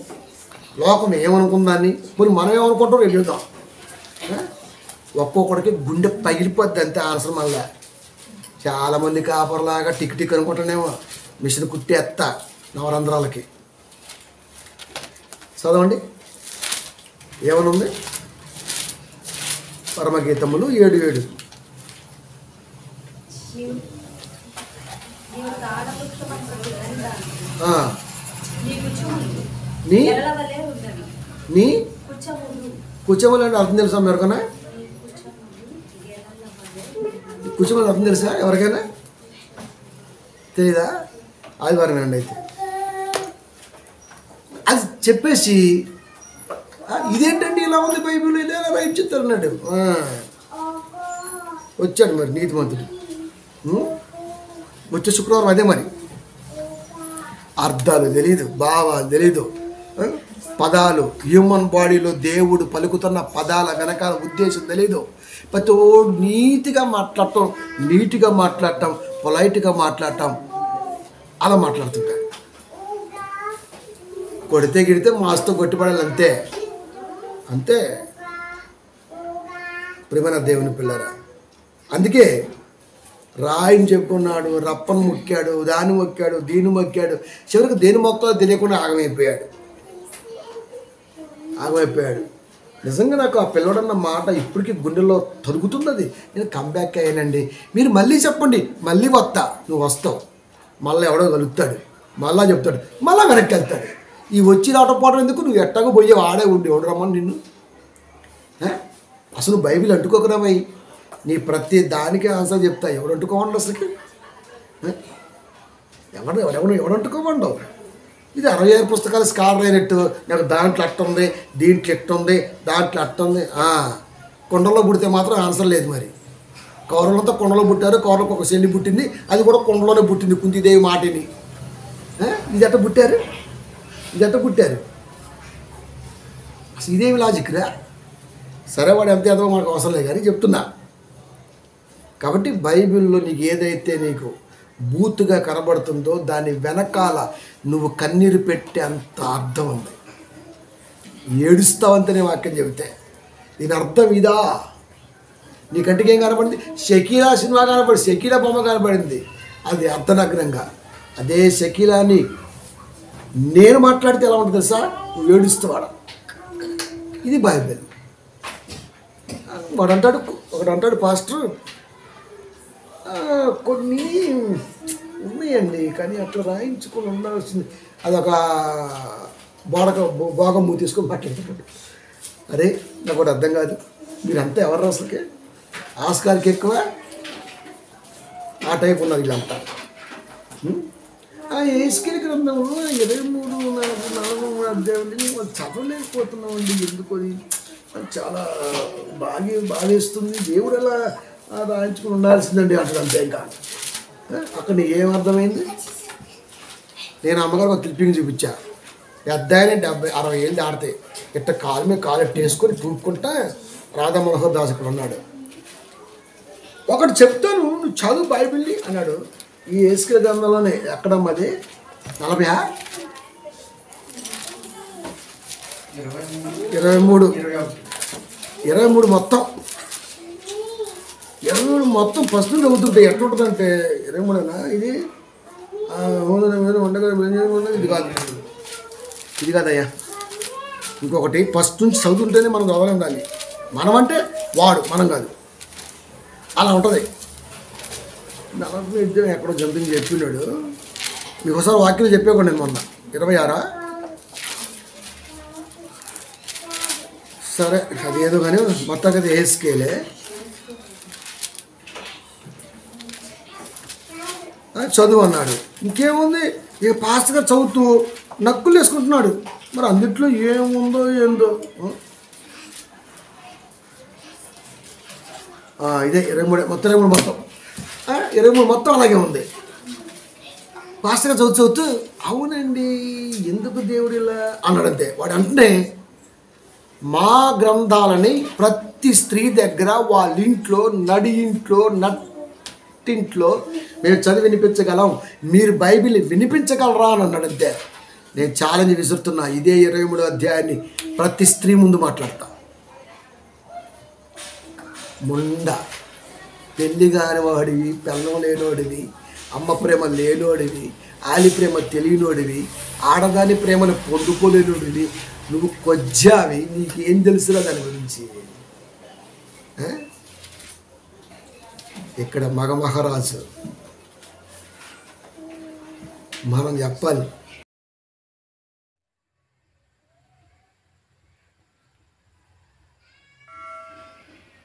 లోకం ఏమనుకుందాన్ని, మరి మనం ఏమనుకుంటాం వెళ్ళుద్దాం. ఒక్కొక్కడికి గుండె పగిలిపోద్ది అంతే ఆన్సర్. మళ్ళీ చాలామంది కాపర్లాగా టిక్ టిక్ అనుకుంటానేమో, మిషన్ కుట్టేస్తా నవరంధ్రాలకి. చదవండి ఏమనుంది. పరమగీతములు 7, 7. నీ కుచములు అంటే అర్థం తెలుసా ఎవరికైనా? కుచములు అర్థం తెలుసా ఎవరికైనా? తెలీదా? ఆదివారం అండి. అయితే అది చెప్పేసి ఇదేంటండి ఇలా ఉంది బైబిల్, ఇలా రాయించుతారు అన్నాడు. వచ్చాడు మరి నీతిమంతుడు. వచ్చే శుక్రవారం అదే మరి. అర్థాలు తెలీదు, భావాలు తెలీదు, పదాలు, హ్యూమన్ బాడీలో దేవుడు పలుకుతున్న పదాల వెనకాల ఉద్దేశం తెలీదు. ప్రతి ఓడు నీట్గా మాట్లాడటం, పొలైట్గా మాట్లాడటం, అలా మాట్లాడుతుంటాడు. కొడితే గిడితే మాస్తో కొట్టిపడాలి అంతే. అంతే ప్రియమైన దేవుని పిల్లరా. అందుకే రాయిని చెప్పుకున్నాడు, రప్పను మొక్కాడు, దాన్ని మొక్కాడు, దీన్ని మొక్కాడు. చివరికి దేని మొక్కలో తెలియకుండా ఆగమైపోయాడు. నిజంగా నాకు ఆ పిల్లడన్న మాట ఇప్పటికీ గుండెల్లో తరుగుతున్నది. నేను కంబ్యాక్ అయ్యానండి. మీరు మళ్ళీ చెప్పండి, మళ్ళీ వస్తా. నువ్వు వస్తావు, మళ్ళీ ఎవడో కలుగుతాడు, మళ్ళా చెప్తాడు, మళ్ళీ వెనక్కి వెళ్తాడు. ఈ వచ్చి రావటం ఎందుకు? నువ్వు ఎట్టగా పోయే ఆడే ఉండి ఎవడు రమ్మని నిన్ను. అసలు బైబిల్ అంటుకోకరామై నీ ప్రతి దానికి ఆన్సర్ చెప్తా. ఎవడు అంటుకోమండి అసలుకి? ఎవడు అంటుకోమండవు? ఇది 66 పుస్తకాలు స్కాలర్ అయినట్టు నాకు దాంట్లో అట్టుంది, దీంట్లో ఎట్టుంది, దాంట్లో అట్టుంది. కొండలో పుడితే మాత్రం ఆన్సర్ లేదు. మరి కౌరవులంతా కొండలో పుట్టారు. కౌరవులకు ఒక చెల్లి పుట్టింది, అది కూడా కొండలోనే పుట్టింది, కుంతిదేవి మాటిని. ఇది ఎట్ట పుట్టారు? అసలు ఇదేమి లాజిక్ రా? సరే వాడు ఎంత ఏదో మనకు అవసరం లేదు కానీ చెప్తున్నా. కాబట్టి బైబిల్లో నీకు ఏదైతే నీకు బూతుగా కనబడుతుందో దాని వెనకాల నువ్వు కన్నీరు పెట్టే అంత అర్థం ఉంది. ఏడుస్తావంతనే వాక్యం చెబితే దీని అర్థం ఇదా? నీ కంటికి ఏం కనపడింది? షకీలా సినిమా కనపడి, షకీలా బొమ్మ కనపడింది, అది అర్ధనగ్నంగా. అదే షకీలాని నేను మాట్లాడితే ఎలా ఉంటుంది తెలుసా? నువ్వు ఏడుస్తావాడ. ఇది బైబిల్. ఒకడంటాడు పాస్టర్, కొన్ని ఉన్నాయండి కానీ అట్లా రాయించుకొని ఉండాల్సింది. అదొక భాగం తీసుకొని మాట్లాడుతున్నాడు. అరే నాకు ఒకటి అర్థం కాదు. మీరంతా ఎవరు అసలుకి? ఆస్కార్కి ఎక్కువ ఆ టైప్ ఉన్నారు వీళ్ళంతా. ఏస్కేల్ గ్రంథంలో 23-44 అధ్యాయులు చదవలేకపోతున్నామండి. ఎందుకని చాలా బాగేస్తుంది. దేవుడు ఎలా రాయించుకుని ఉండాల్సిందండి అంటాడు. అంతే. ఇంకా అక్కడ ఏమర్థమైంది? నేను అమ్మగారు ఒక క్లిప్పింగ్ చూపించా. పెద్దాయనే 70-60 ఏళ్ళు ఆడితే ఇట్ట కాలు మీద కాలు వేసుకొని చూపుకుంటా రాధా మనోహర్ దాస్ ఇక్కడ ఉన్నాడు. ఒకటి చెప్తాను, నువ్వు చదువు బైబిల్ని అన్నాడు. ఈ ఏస్కేల్ గ్రంథంలోనే ఎక్కడమ్మా అది? 40 23 మొత్తం 23 మొత్తం ఫస్ట్ నుండి అవుతుంటాయి. ఎట్లా ఉంటుందంటే 23 ఇది ఉండగా ఇది కాదయ్యా. ఇంకొకటి ఫస్ట్ నుంచి చదువుతుంటేనే మనం చదవాలి. మనం అంటే వాడు, మనం కాదు. అలా ఉంటుంది. 40 ఎక్కడో జంపింగ్ చెప్పినాడు. మీకు ఒకసారి వాక్యం చెప్పేవాడు నేను మొన్న 26. సరే అది ఏదో కానీ మొత్తం కదా ఏస్కేలే. చదువు అన్నాడు. ఇంకేముంది? ఇక పాస్ట్గా చదువుతూ నక్కులు వేసుకుంటున్నాడు. మరి అందుట్లో ఏముందో ఏందో. ఇదే 23 మొత్తం 23 మొత్తం 23 మొత్తం అలాగే ఉంది. పాస్టర్గా చదువుతూ అవునండి ఎందుకు దేవుడు ఇలా అన్నాడంతే. వాడు అంటే మా గ్రంథాలని ప్రతి స్త్రీ దగ్గర వాళ్ళ ఇంట్లో, నడి ఇంట్లో, నట్టింట్లో మేము చదివి వినిపించగలం, మీరు బైబిల్ వినిపించగలరా అని అన్నాడంతే. నేను ఛాలెంజ్ విసురుతున్నా, ఇదే 23వ అధ్యాయాన్ని ప్రతి స్త్రీ ముందు మాట్లాడతా. ముండ పెళ్లి కాని వాడివి, పెళ్ళం లేనోడివి, అమ్మ ప్రేమ లేనోడివి, ఆలి ప్రేమ తెలియనోడివి, ఆడదాని ప్రేమను పొందుకోలేనోడివి, నువ్వు కొజ్జావి, నీకేం తెలుసురా దాని గురించి? ఇక్కడ మగ మహారాజు మనం చెప్పాలి.